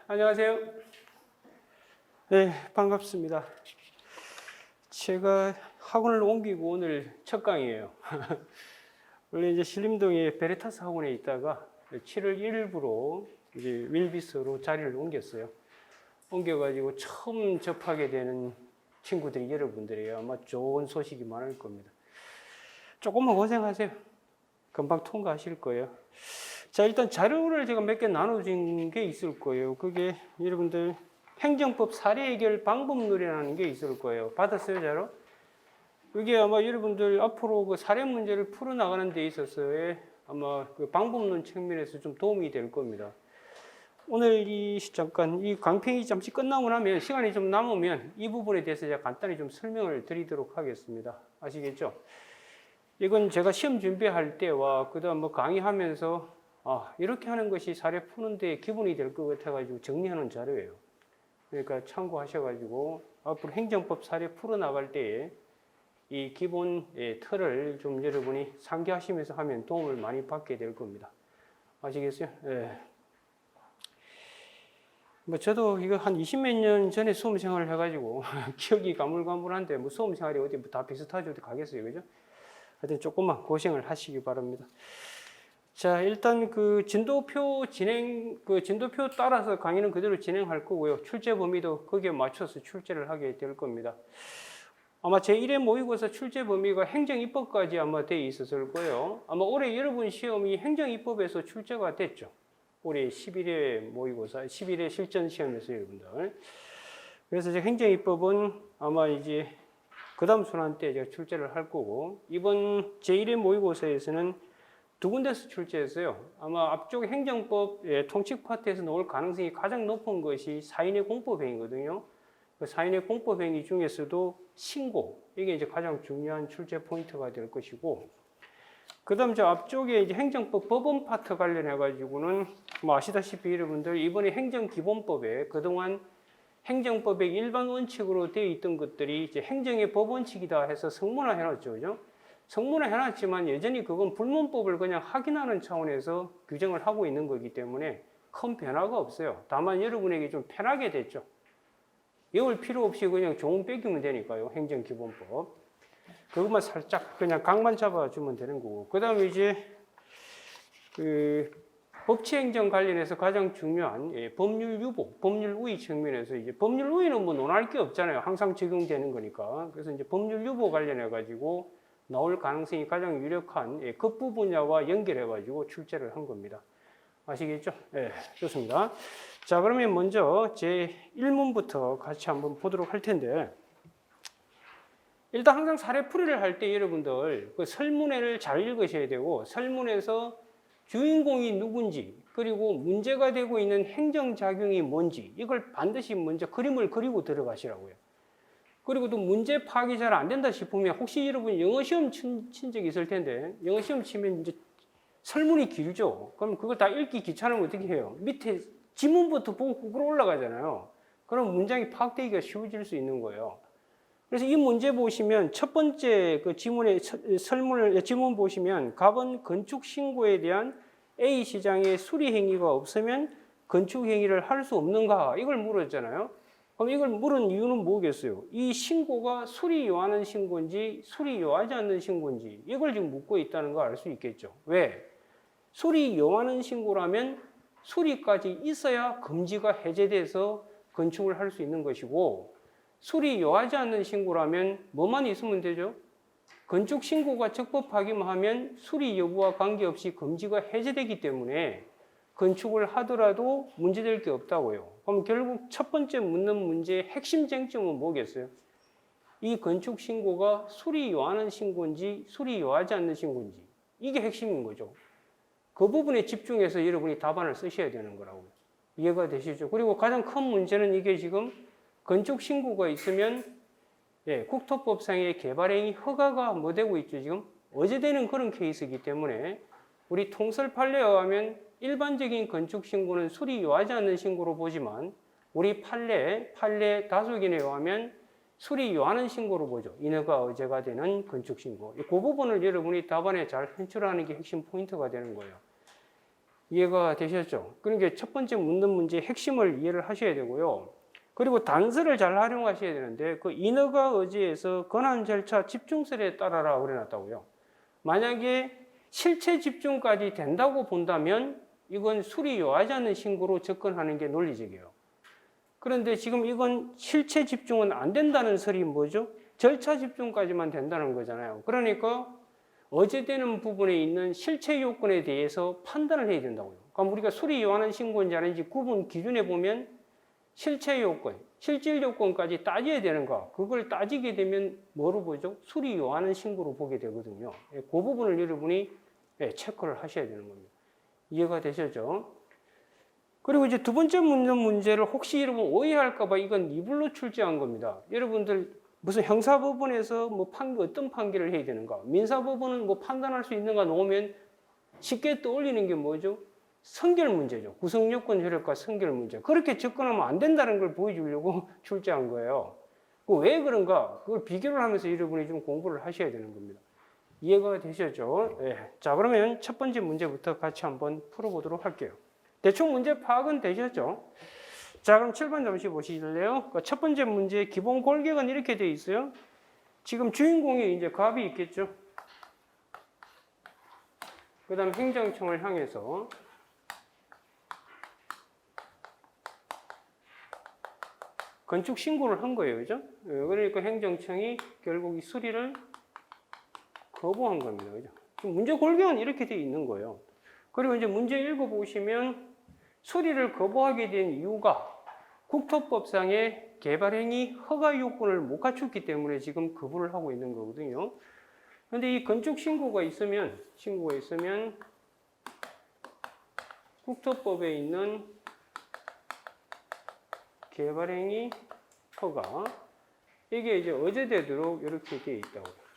안녕하세요. 네, 반갑습니다. 제가 학원을 옮기고 오늘 첫 강의예요. 원래 이제 신림동에 베레타스 학원에 있다가 7월 1일부로 이제 윌비스로 자리를 옮겼어요. 옮겨가지고 처음 접하게 되는 친구들이 여러분들이에요. 아마 좋은 소식이 많을 겁니다. 조금만 고생하세요. 금방 통과하실 거예요. 자, 일단 자료를 제가 몇 개 나눠준 게 있을 거예요. 그게 여러분들 행정법 사례 해결 방법론이라는 게 있을 거예요. 받았어요, 자료? 이게 아마 여러분들 앞으로 그 사례 문제를 풀어나가는 데 있어서의 아마 그 방법론 측면에서 좀 도움이 될 겁니다. 오늘 잠깐 이 강평이 잠시 끝나고 나면 시간이 좀 남으면 이 부분에 대해서 제가 간단히 좀 설명을 드리도록 하겠습니다. 아시겠죠? 이건 제가 시험 준비할 때와 그다음 뭐 강의하면서 이렇게 하는 것이 사례 푸는 데 기본이 될 것 같아가지고 정리하는 자료예요. 그러니까 참고하셔가지고 앞으로 행정법 사례 풀어나갈 때에 이 기본 틀을 좀 여러분이 상기하시면서 하면 도움을 많이 받게 될 겁니다. 아시겠어요? 예. 뭐 저도 이거 한 20몇 년 전에 수험 생활을 해가지고 기억이 가물가물한데 뭐 수험 생활이 어디 다 비슷하지 어디 가겠어요, 그죠? 하여튼 조금만 고생을 하시기 바랍니다. 자, 일단 그 진도표 따라서 강의는 그대로 진행할 거고요. 출제 범위도 거기에 맞춰서 출제를 하게 될 겁니다. 아마 제1회 모의고사 출제 범위가 행정입법까지 아마 돼 있었을 거예요. 아마 올해 여러분 시험이 행정입법에서 출제가 됐죠. 올해 11회 모의고사, 11회 실전 시험에서 여러분들. 그래서 이제 행정입법은 아마 이제 그 다음 순환 때 제가 출제를 할 거고, 이번 제1회 모의고사에서는 두 군데서 출제했어요. 아마 앞쪽 행정법 통칙 파트에서 나올 가능성이 가장 높은 것이 사인의 공법행위거든요. 그 사인의 공법행위 중에서도 신고, 이게 이제 가장 중요한 출제 포인트가 될 것이고, 그 다음 저 앞쪽에 이제 행정법 법원 파트 관련해가지고는 뭐 아시다시피 여러분들 이번에 행정기본법에 그동안 행정법의 일반 원칙으로 되어 있던 것들이 이제 행정의 법 원칙이다 해서 성문화 해놨죠. 그죠? 성문화 해놨지만 여전히 그건 불문법을 그냥 확인하는 차원에서 규정을 하고 있는 거기 때문에 큰 변화가 없어요. 다만 여러분에게 좀 편하게 됐죠. 외울 필요 없이 그냥 조문 빼기면 되니까요. 행정기본법. 그것만 살짝 그냥 각만 잡아주면 되는 거고. 그 다음에 이제 그 법치행정 관련해서 가장 중요한 법률 유보, 법률 우위 측면에서 이제 법률 우위는 뭐 논할 게 없잖아요. 항상 적용되는 거니까. 그래서 이제 법률 유보 관련해 가지고 나올 가능성이 가장 유력한 그 분야와 연결해 가지고 출제를 한 겁니다. 아시겠죠? 네, 좋습니다. 자, 그러면 먼저 제 1문부터 같이 한번 보도록 할 텐데, 일단 항상 사례풀이를 할 때 여러분들 그 설문회를 잘 읽으셔야 되고, 설문에서 주인공이 누군지, 그리고 문제가 되고 있는 행정작용이 뭔지, 이걸 반드시 먼저 그림을 그리고 들어가시라고요. 그리고 또 문제 파악이 잘 안 된다 싶으면, 혹시 여러분 영어 시험 친 적이 있을 텐데, 영어 시험 치면 이제 설문이 길죠? 그럼 그거 다 읽기 귀찮으면 어떻게 해요? 밑에 지문부터 보고 꾹 올라가잖아요. 그럼 문장이 파악되기가 쉬워질 수 있는 거예요. 그래서 이 문제 보시면 첫 번째 그 지문 보시면 갑은 건축 신고에 대한 A 시장의 수리 행위가 없으면 건축 행위를 할 수 없는가? 이걸 물었잖아요. 그럼 이걸 물은 이유는 뭐겠어요? 이 신고가 수리 요하는 신고인지 수리 요하지 않는 신고인지 이걸 지금 묻고 있다는 걸 알 수 있겠죠. 왜? 수리 요하는 신고라면 수리까지 있어야 금지가 해제돼서 건축을 할 수 있는 것이고, 수리 요하지 않는 신고라면 뭐만 있으면 되죠? 건축 신고가 적법하기만 하면 수리 여부와 관계없이 금지가 해제되기 때문에 건축을 하더라도 문제될 게 없다고요. 그럼 결국 첫 번째 묻는 문제의 핵심 쟁점은 뭐겠어요? 이 건축 신고가 수리 요하는 신고인지 수리 요하지 않는 신고인지, 이게 핵심인 거죠. 그 부분에 집중해서 여러분이 답안을 쓰셔야 되는 거라고요. 이해가 되시죠? 그리고 가장 큰 문제는 이게 지금 건축 신고가 있으면 국토법상의 개발행위 허가가 뭐 되고 있죠, 지금? 어제되는 그런 케이스이기 때문에 우리 통설 판례에 의하면 일반적인 건축 신고는 수리 요하지 않는 신고로 보지만, 우리 판례 다수견에 의하면 수리 요하는 신고로 보죠. 인허가 의제가 되는 건축 신고. 그 부분을 여러분이 답안에 잘 현출하는 게 핵심 포인트가 되는 거예요. 이해가 되셨죠? 그러니까 첫 번째 묻는 문제의 핵심을 이해를 하셔야 되고요. 그리고 단서를 잘 활용하셔야 되는데 그 인허가 의지에서 권한 절차 집중설에 따라라 그래놨다고요. 만약에 실체 집중까지 된다고 본다면 이건 수리 요하지 않는 신고로 접근하는 게 논리적이에요. 그런데 지금 이건 실체 집중은 안 된다는 설이 뭐죠? 절차 집중까지만 된다는 거잖아요. 그러니까 어제되는 부분에 있는 실체 요건에 대해서 판단을 해야 된다고요. 그럼 우리가 수리 요하는 신고인지 아닌지 구분 기준에 보면 실체 요건, 실질 요건까지 따져야 되는가? 그걸 따지게 되면 뭐로 보죠? 수리 요하는 신고로 보게 되거든요. 그 부분을 여러분이 체크를 하셔야 되는 겁니다. 이해가 되셨죠? 그리고 이제 두 번째 묻는 문제를 혹시 여러분 오해할까봐 이건 이불로 출제한 겁니다. 여러분들 무슨 형사법원에서 뭐 어떤 판결을 해야 되는가? 민사법원은 뭐 판단할 수 있는가 놓으면 쉽게 떠올리는 게 뭐죠? 선결 문제죠. 구성요건 효력과 선결 문제. 그렇게 접근하면 안 된다는 걸 보여주려고 출제한 거예요. 왜 그런가? 그걸 비교를 하면서 여러분이 좀 공부를 하셔야 되는 겁니다. 이해가 되셨죠? 네. 자, 그러면 첫 번째 문제부터 같이 한번 풀어보도록 할게요. 대충 문제 파악은 되셨죠? 자, 그럼 7번 잠시 보실래요? 첫 번째 문제의 기본 골격은 이렇게 되어 있어요. 지금 주인공이 이제 갑이 있겠죠? 그 다음 행정청을 향해서 건축 신고를 한 거예요. 그죠? 그러니까 행정청이 결국 이 수리를 거부한 겁니다. 그죠? 문제 골격은 이렇게 되어 있는 거예요. 그리고 이제 문제 읽어보시면 수리를 거부하게 된 이유가 국토법상의 개발행위 허가 요건을 못 갖췄기 때문에 지금 거부를 하고 있는 거거든요. 그런데 이 건축 신고가 있으면 국토법에 있는 개발행위 허가 이게 이제 어제되도록 이렇게 되어 있다고요.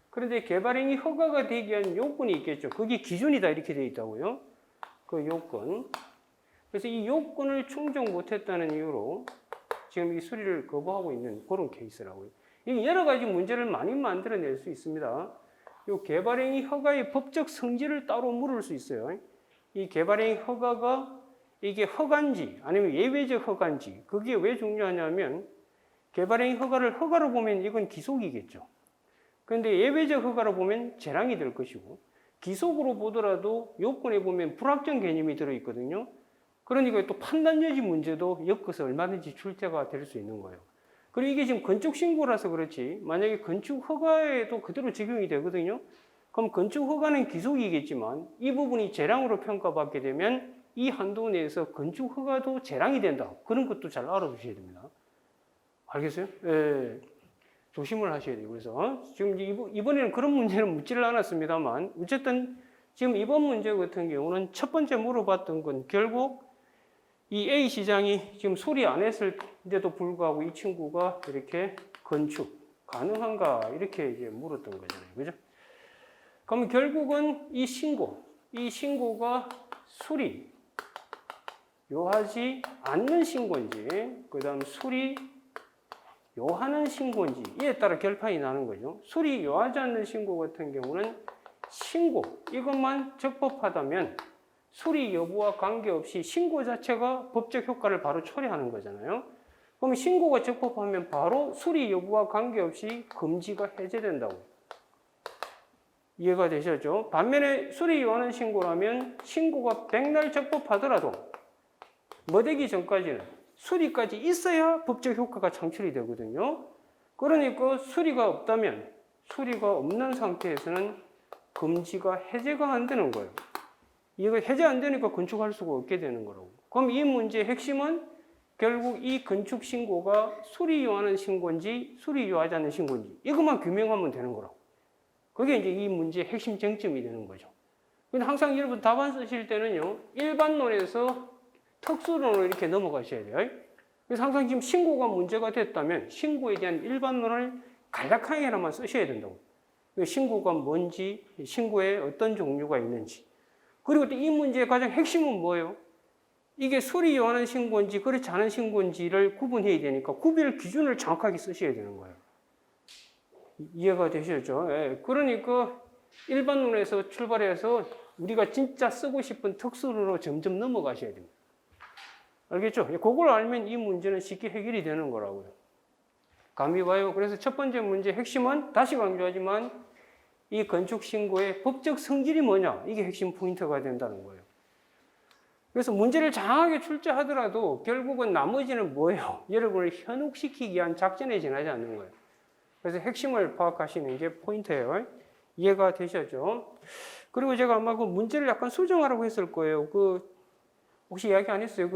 그런데 개발행위 허가가 되기 위한 요건이 있겠죠. 그게 기준이다 이렇게 되어 있다고요. 그 요건. 그래서 이 요건을 충족 못했다는 이유로 지금 이 수리를 거부하고 있는 그런 케이스라고요. 이게 여러 가지 문제를 많이 만들어낼 수 있습니다. 이 개발행위 허가의 법적 성질을 따로 물을 수 있어요. 이 개발행위 허가가 이게 허가인지 아니면 예외적 허가인지 그게 왜 중요하냐면 개발행위 허가를 허가로 보면 이건 기속이겠죠. 그런데 예외적 허가로 보면 재량이 될 것이고 기속으로 보더라도 요건에 보면 불확정 개념이 들어있거든요. 그러니까 또 판단 여지 문제도 엮어서 얼마든지 출제가 될 수 있는 거예요. 그리고 이게 지금 건축 신고라서 그렇지 만약에 건축 허가에도 그대로 적용이 되거든요. 그럼 건축 허가는 기속이겠지만 이 부분이 재량으로 평가받게 되면 이 한도 내에서 건축 허가도 재량이 된다. 그런 것도 잘 알아두셔야 됩니다. 알겠어요? 예. 조심을 하셔야 돼요. 그래서 지금 이번에는 그런 문제는 묻지를 않았습니다만 어쨌든 지금 이번 문제 같은 경우는 첫 번째 물어봤던 건 결국 이 A 시장이 지금 수리 안 했을때도 불구하고 이 친구가 이렇게 건축 가능한가 이렇게 이제 물었던 거잖아요. 그죠? 그럼 결국은 이 신고가 수리 요하지 않는 신고인지 그 다음 수리 요하는 신고인지 이에 따라 결판이 나는 거죠. 수리 요하지 않는 신고 같은 경우는 신고 이것만 적법하다면 수리 여부와 관계없이 신고 자체가 법적 효과를 바로 초래하는 거잖아요. 그럼 신고가 적법하면 바로 수리 여부와 관계없이 금지가 해제된다고. 이해가 되셨죠? 반면에 수리 요하는 신고라면 신고가 백날 적법하더라도 뭐 되기 전까지는 수리까지 있어야 법적 효과가 창출이 되거든요. 그러니까 수리가 없는 상태에서는 금지가 해제가 안 되는 거예요. 이거 해제 안 되니까 건축할 수가 없게 되는 거라고. 그럼 이 문제의 핵심은 결국 이 건축 신고가 수리 요하는 신고인지 수리 요하지 않는 신고인지 이것만 규명하면 되는 거라고. 그게 이제 이 문제의 핵심 쟁점이 되는 거죠. 근데 항상 여러분 답안 쓰실 때는요, 일반론에서 특수론으로 이렇게 넘어가셔야 돼요. 그래서 항상 지금 신고가 문제가 됐다면 신고에 대한 일반론을 간략하게나마 쓰셔야 된다고. 신고가 뭔지, 신고에 어떤 종류가 있는지. 그리고 또 이 문제의 가장 핵심은 뭐예요? 이게 수리 요하는 신고인지 그렇지 않은 신고인지를 구분해야 되니까 구별 기준을 정확하게 쓰셔야 되는 거예요. 이해가 되시죠? 예. 그러니까 일반론에서 출발해서 우리가 진짜 쓰고 싶은 특수로 점점 넘어가셔야 됩니다. 알겠죠? 그걸 알면 이 문제는 쉽게 해결이 되는 거라고요. 감이 와요. 그래서 첫 번째 문제 핵심은 다시 강조하지만 이 건축신고의 법적 성질이 뭐냐? 이게 핵심 포인트가 된다는 거예요. 그래서 문제를 장하게 출제하더라도 결국은 나머지는 뭐예요? 여러분을 현혹시키기 위한 작전에 지나지 않는 거예요. 그래서 핵심을 파악하시는 게 포인트예요. 이해가 되셨죠? 그리고 제가 아마 그 문제를 약간 수정하라고 했을 거예요. 혹시 이야기 안 했어요?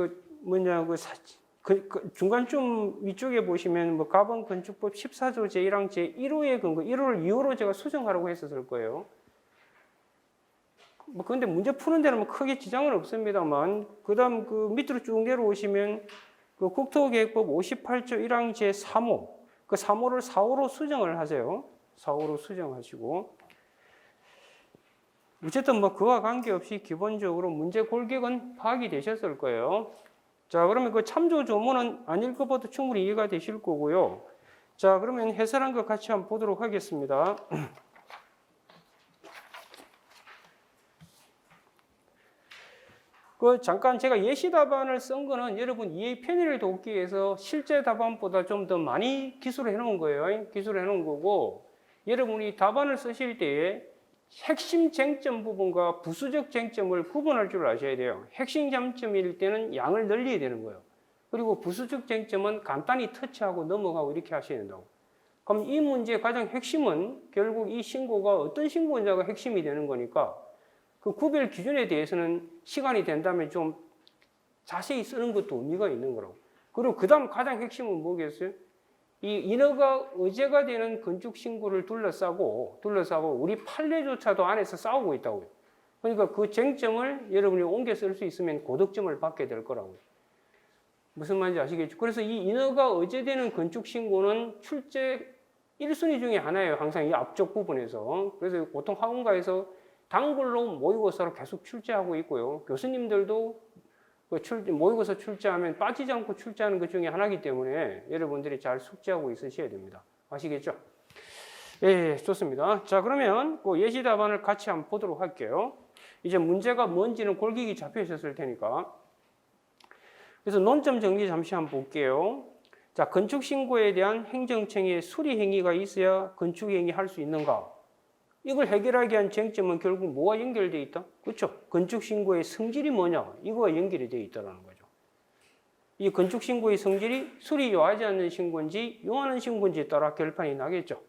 중간쯤 위쪽에 보시면 뭐 가번건축법 14조 제1항 제1호의 근거, 1호를 2호로 제가 수정하라고 했었을 거예요. 근데 문제 푸는 데는 크게 지장은 없습니다만, 그 다음 밑으로 쭉 내려오시면 국토계획법 58조 1항 제3호, 그 3호를 4호로 수정을 하세요. 4호로 수정하시고. 어쨌든 그와 관계없이 기본적으로 문제 골격은 파악이 되셨을 거예요. 자, 그러면 그 참조 조문은 안 읽어봐도 충분히 이해가 되실 거고요. 자, 그러면 해설한 것 같이 한번 보도록 하겠습니다. 잠깐 제가 예시 답안을 쓴 거는 여러분 이해 편의를 돕기 위해서 실제 답안보다 좀 더 많이 기술을 해놓은 거예요. 기술을 해놓은 거고, 여러분이 답안을 쓰실 때에 핵심 쟁점 부분과 부수적 쟁점을 구분할 줄 아셔야 돼요. 핵심 쟁점일 때는 양을 늘려야 되는 거예요. 그리고 부수적 쟁점은 간단히 터치하고 넘어가고 이렇게 하셔야 된다고. 그럼 이 문제의 가장 핵심은 결국 이 신고가 어떤 신고인자가 핵심이 되는 거니까 그 구별 기준에 대해서는 시간이 된다면 좀 자세히 쓰는 것도 의미가 있는 거라고. 그리고 그 다음 가장 핵심은 뭐겠어요? 이 인허가 의제가 되는 건축 신고를 둘러싸고 우리 판례조차도 안에서 싸우고 있다고요. 그러니까 그 쟁점을 여러분이 옮겨 쓸 수 있으면 고득점을 받게 될 거라고요. 무슨 말인지 아시겠죠? 그래서 이 인허가 의제되는 건축 신고는 출제 1순위 중에 하나예요. 항상 이 앞쪽 부분에서. 그래서 보통 학원가에서 단글로 모의고사로 계속 출제하고 있고요. 교수님들도 모의고사 출제하면 빠지지 않고 출제하는 것 중에 하나이기 때문에 여러분들이 잘 숙지하고 있으셔야 됩니다. 아시겠죠? 예, 좋습니다. 자, 그러면 그 예시 답안을 같이 한번 보도록 할게요. 이제 문제가 뭔지는 골격이 잡혀 있었을 테니까. 그래서 논점 정리 잠시 한번 볼게요. 자, 건축신고에 대한 행정청의 수리 행위가 있어야 건축행위 할 수 있는가? 이걸 해결하기 위한 쟁점은 결국 뭐와 연결되어 있다? 그렇죠? 건축신고의 성질이 뭐냐? 이거와 연결이 되어 있다는 거죠. 이 건축신고의 성질이 수리 요하지 않는 신고인지 요하는 신고인지에 따라 결판이 나겠죠.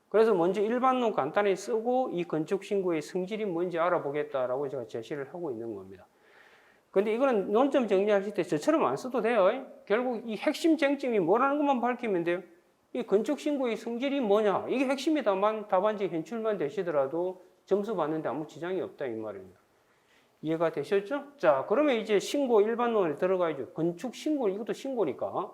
그래서 먼저 일반론 간단히 쓰고 이 건축신고의 성질이 뭔지 알아보겠다라고 제가 제시를 하고 있는 겁니다. 근데 이거는 논점 정리하실 때 저처럼 안 써도 돼요. 결국 이 핵심 쟁점이 뭐라는 것만 밝히면 돼요. 이 건축신고의 성질이 뭐냐? 이게 핵심이다만 답안지 현출만 되시더라도 점수 받는데 아무 지장이 없다 이 말입니다. 이해가 되셨죠? 자, 그러면 이제 신고 일반론에 들어가야죠. 건축신고, 이것도 신고니까.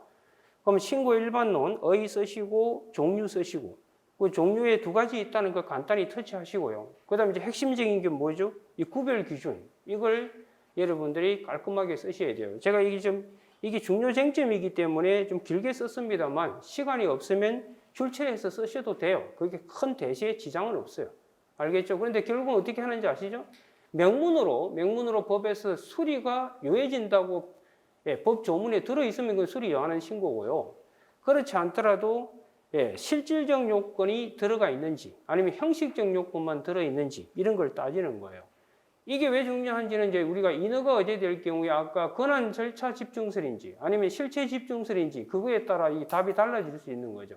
그럼 신고 일반론, 의 쓰시고 종류 쓰시고 그 종류에 두 가지 있다는 거 간단히 터치하시고요. 그 다음에 이제 핵심적인 게 뭐죠? 이 구별 기준. 이걸 여러분들이 깔끔하게 쓰셔야 돼요. 제가 이게 중요 쟁점이기 때문에 좀 길게 썼습니다만 시간이 없으면 출처해서 쓰셔도 돼요. 그게 큰 대시에 지장은 없어요. 알겠죠? 그런데 결국은 어떻게 하는지 아시죠? 명문으로 법에서 수리가 요해진다고 법 조문에 들어있으면 그건 수리 요하는 신고고요. 그렇지 않더라도 실질적 요건이 들어가 있는지 아니면 형식적 요건만 들어있는지 이런 걸 따지는 거예요. 이게 왜 중요한지는 이제 우리가 인허가 의제될 경우에 아까 권한 절차 집중설인지 아니면 실체 집중설인지 그거에 따라 이 답이 달라질 수 있는 거죠.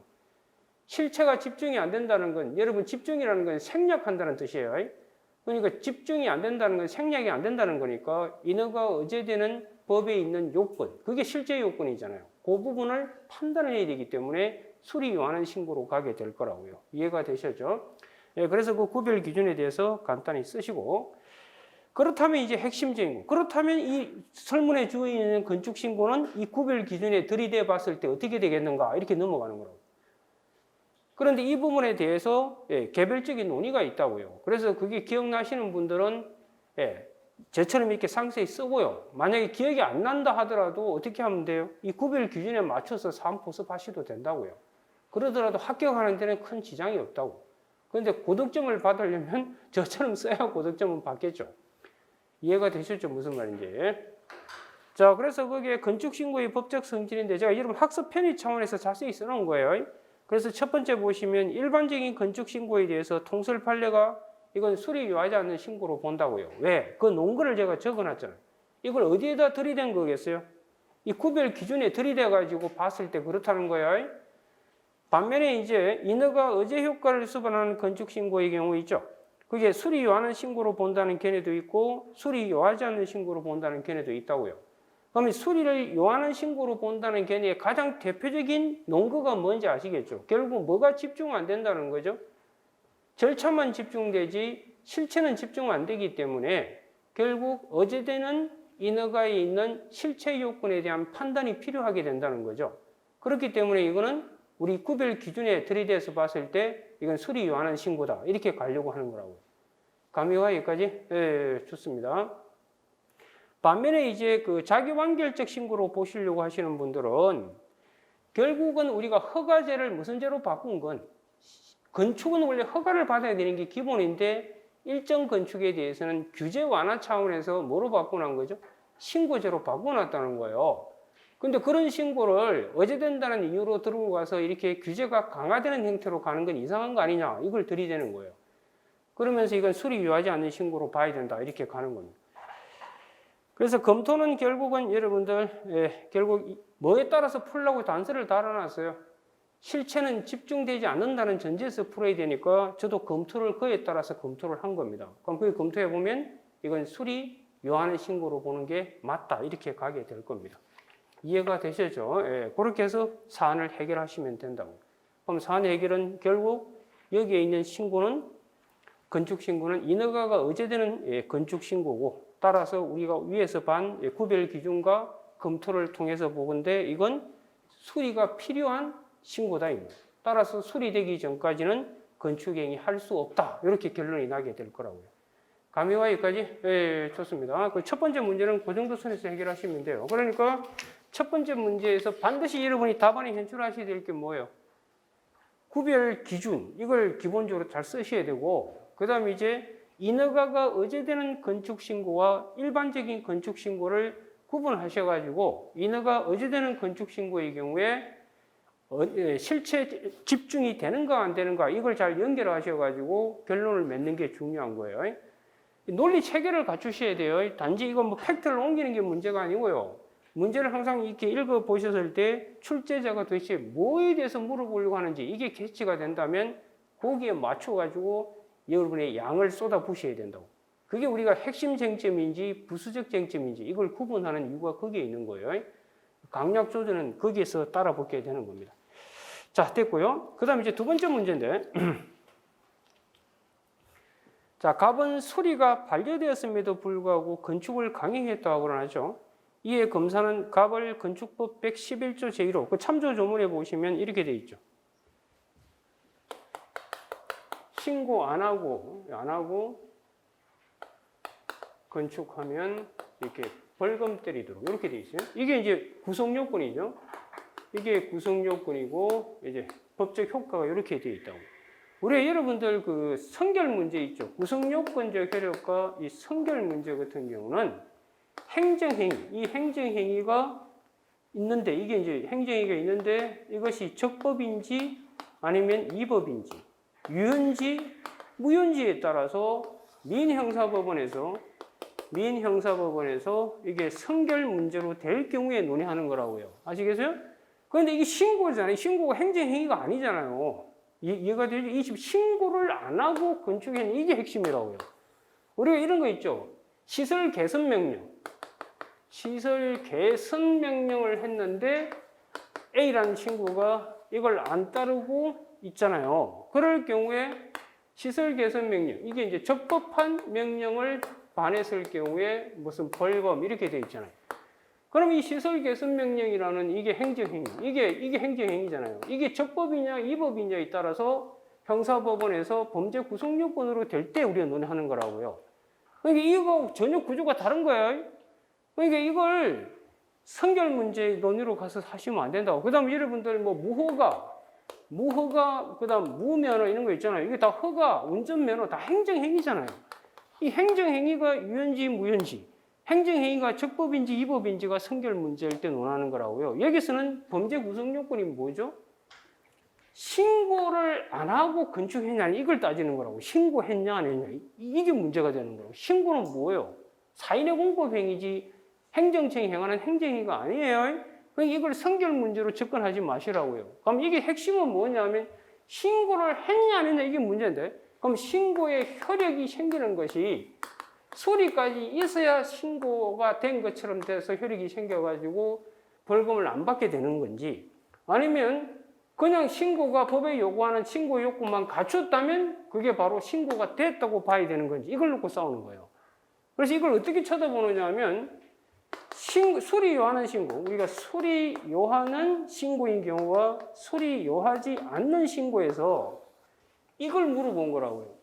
실체가 집중이 안 된다는 건 여러분 집중이라는 건 생략한다는 뜻이에요. 그러니까 집중이 안 된다는 건 생략이 안 된다는 거니까 인허가 의제되는 법에 있는 요건 그게 실제 요건이잖아요. 그 부분을 판단해야 되기 때문에 수리 요하는 신고로 가게 될 거라고요. 이해가 되셨죠? 그래서 그 구별 기준에 대해서 간단히 쓰시고 그렇다면 이제 핵심적인 거. 그렇다면 이 설문에 주어 있는 건축신고는 이 구별 기준에 들이대 봤을 때 어떻게 되겠는가 이렇게 넘어가는 거라고. 그런데 이 부분에 대해서 개별적인 논의가 있다고요. 그래서 그게 기억나시는 분들은 저처럼 이렇게 상세히 쓰고요. 만약에 기억이 안 난다 하더라도 어떻게 하면 돼요? 이 구별 기준에 맞춰서 사원 포섭하셔도 된다고요. 그러더라도 합격하는 데는 큰 지장이 없다고. 그런데 고득점을 받으려면 저처럼 써야 고득점은 받겠죠. 이해가 되셨죠? 무슨 말인지. 자, 그래서 그게 건축신고의 법적 성질인데 제가 여러분 학습 편의 차원에서 자세히 써놓은 거예요. 그래서 첫 번째 보시면 일반적인 건축신고에 대해서 통설 판례가 이건 수리 요하지 않는 신고로 본다고요. 왜? 그 논거를 제가 적어놨잖아요. 이걸 어디에다 들이댄 거겠어요? 이 구별 기준에 들이대가지고 봤을 때 그렇다는 거예요. 반면에 이제 인허가 의제 효과를 수반하는 건축신고의 경우 있죠. 그게 수리 요하는 신고로 본다는 견해도 있고 수리 요하지 않는 신고로 본다는 견해도 있다고요. 그러면 수리를 요하는 신고로 본다는 견해의 가장 대표적인 논거가 뭔지 아시겠죠? 결국 뭐가 집중 안 된다는 거죠? 절차만 집중되지 실체는 집중 안 되기 때문에 결국 어제되는 인허가에 있는 실체 요건에 대한 판단이 필요하게 된다는 거죠. 그렇기 때문에 이거는 우리 구별 기준에 들이대서 봤을 때 이건 수리 요하는 신고다. 이렇게 가려고 하는 거라고요. 감이와 여기까지? 네, 좋습니다. 반면에 이제 그 자기완결적 신고로 보시려고 하시는 분들은 결국은 우리가 허가제를 무슨 제로 바꾼 건 건축은 원래 허가를 받아야 되는 게 기본인데 일정 건축에 대해서는 규제 완화 차원에서 뭐로 바꿔놓은 거죠? 신고제로 바꿔놨다는 거예요. 근데 그런 신고를 어제된다는 이유로 들고 가서 이렇게 규제가 강화되는 형태로 가는 건 이상한 거 아니냐 이걸 들이대는 거예요. 그러면서 이건 수리 요하지 않는 신고로 봐야 된다 이렇게 가는 겁니다. 그래서 검토는 결국은 여러분들 결국 뭐에 따라서 풀라고 단서를 달아놨어요. 실체는 집중되지 않는다는 전제에서 풀어야 되니까 저도 검토를 그에 따라서 검토를 한 겁니다. 그럼 그 검토해 보면 이건 수리 요하는 신고로 보는 게 맞다 이렇게 가게 될 겁니다. 이해가 되시죠? 예, 그렇게 해서 사안을 해결하시면 된다고. 그럼 사안 해결은 결국 여기에 있는 신고는 건축신고는 인허가가 의제되는 건축신고고 따라서 우리가 위에서 반 구별 기준과 검토를 통해서 보건데 이건 수리가 필요한 신고다입니다. 따라서 수리되기 전까지는 건축행위 할 수 없다. 이렇게 결론이 나게 될 거라고요. 감이와 여기까지? 네, 좋습니다. 그 첫 번째 문제는 그 정도 선에서 해결하시면 돼요. 그러니까 첫 번째 문제에서 반드시 여러분이 답안에 현출하셔야 될 게 뭐예요? 구별 기준, 이걸 기본적으로 잘 쓰셔야 되고 그 다음에 이제 인허가가 의제되는 건축신고와 일반적인 건축신고를 구분하셔가지고 인허가 의제되는 건축신고의 경우에 실체 집중이 되는가 안 되는가 이걸 잘 연결하셔가지고 결론을 맺는 게 중요한 거예요. 논리 체계를 갖추셔야 돼요. 단지 이거 뭐 팩트를 옮기는 게 문제가 아니고요. 문제를 항상 이렇게 읽어보셨을 때 출제자가 도대체 뭐에 대해서 물어보려고 하는지 이게 캐치가 된다면 거기에 맞춰가지고 여러분의 양을 쏟아부으셔야 된다고. 그게 우리가 핵심 쟁점인지 부수적 쟁점인지 이걸 구분하는 이유가 거기에 있는 거예요. 강약 조절은 거기에서 따라붙게 되는 겁니다. 자, 됐고요. 그 다음에 이제 두 번째 문제인데 자, 갑은 수리가 반려되었음에도 불구하고 건축을 강행했다고 그러죠. 이에 검사는 갑을 건축법 111조 제1호 그 참조 조문에 보시면 이렇게 돼 있죠. 신고 안 하고 건축하면 이렇게 벌금 때리도록 이렇게 돼 있어요. 이게 이제 구성 요건이죠. 이게 구성 요건이고 이제 법적 효과가 이렇게 돼 있다고. 우리 여러분들 그 성결 문제 있죠. 구성 요건적 효력과 이 성결 문제 같은 경우는 행정행위, 이 행정행위가 있는데 이게 이제 행정행위가 있는데 이것이 적법인지 아니면 위법인지 유효인지 무효인지에 따라서 민형사법원에서 이게 성결 문제로 될 경우에 논의하는 거라고요. 아시겠어요? 그런데 이게 신고잖아요. 신고가 행정행위가 아니잖아요. 이해가 되죠? 이 집 신고를 안 하고 건축행위 이게 핵심이라고요. 우리가 이런 거 있죠. 시설 개선 명령을 했는데 A라는 친구가 이걸 안 따르고 있잖아요. 그럴 경우에 시설 개선 명령, 이게 이제 적법한 명령을 반했을 경우에 무슨 벌금 이렇게 돼 있잖아요. 그럼 이 시설 개선 명령이라는 이게 행정행위, 이게 행정행위잖아요. 이게 적법이냐 위법이냐에 따라서 형사법원에서 범죄 구성 요건으로 될 때 우리가 논의하는 거라고요. 그러니까 이거 전혀 구조가 다른 거예요. 그러니까 이걸 성결 문제 논의로 가서 하시면 안 된다고. 그다음 여러분들 뭐 무허가, 그다음 무면허 이런 거 있잖아요. 이게 다 허가, 운전면허 다 행정행위잖아요. 이 행정행위가 유연지, 무연지, 행정행위가 적법인지 위법인지가 선결 문제일 때 논하는 거라고요. 여기서는 범죄 구성 요건이 뭐죠? 신고를 안 하고 건축했냐, 이걸 따지는 거라고. 신고했냐, 안 했냐. 이게 문제가 되는 거라고. 신고는 뭐예요? 사인의 공법행위지 행정청이 행하는 행정행위가 아니에요. 그러니까 이걸 선결 문제로 접근하지 마시라고요. 그럼 이게 핵심은 뭐냐면 신고를 했냐, 안 했냐, 이게 문제인데, 그럼 신고의 효력이 생기는 것이 수리까지 있어야 신고가 된 것처럼 돼서 효력이 생겨가지고 벌금을 안 받게 되는 건지, 아니면 그냥 신고가 법에 요구하는 신고 요건만 갖췄다면 그게 바로 신고가 됐다고 봐야 되는 건지, 이걸 놓고 싸우는 거예요. 그래서 이걸 어떻게 쳐다보느냐 하면 수리 요하는 신고, 우리가 수리 요하는 신고인 경우와 수리 요하지 않는 신고에서 이걸 물어본 거라고요.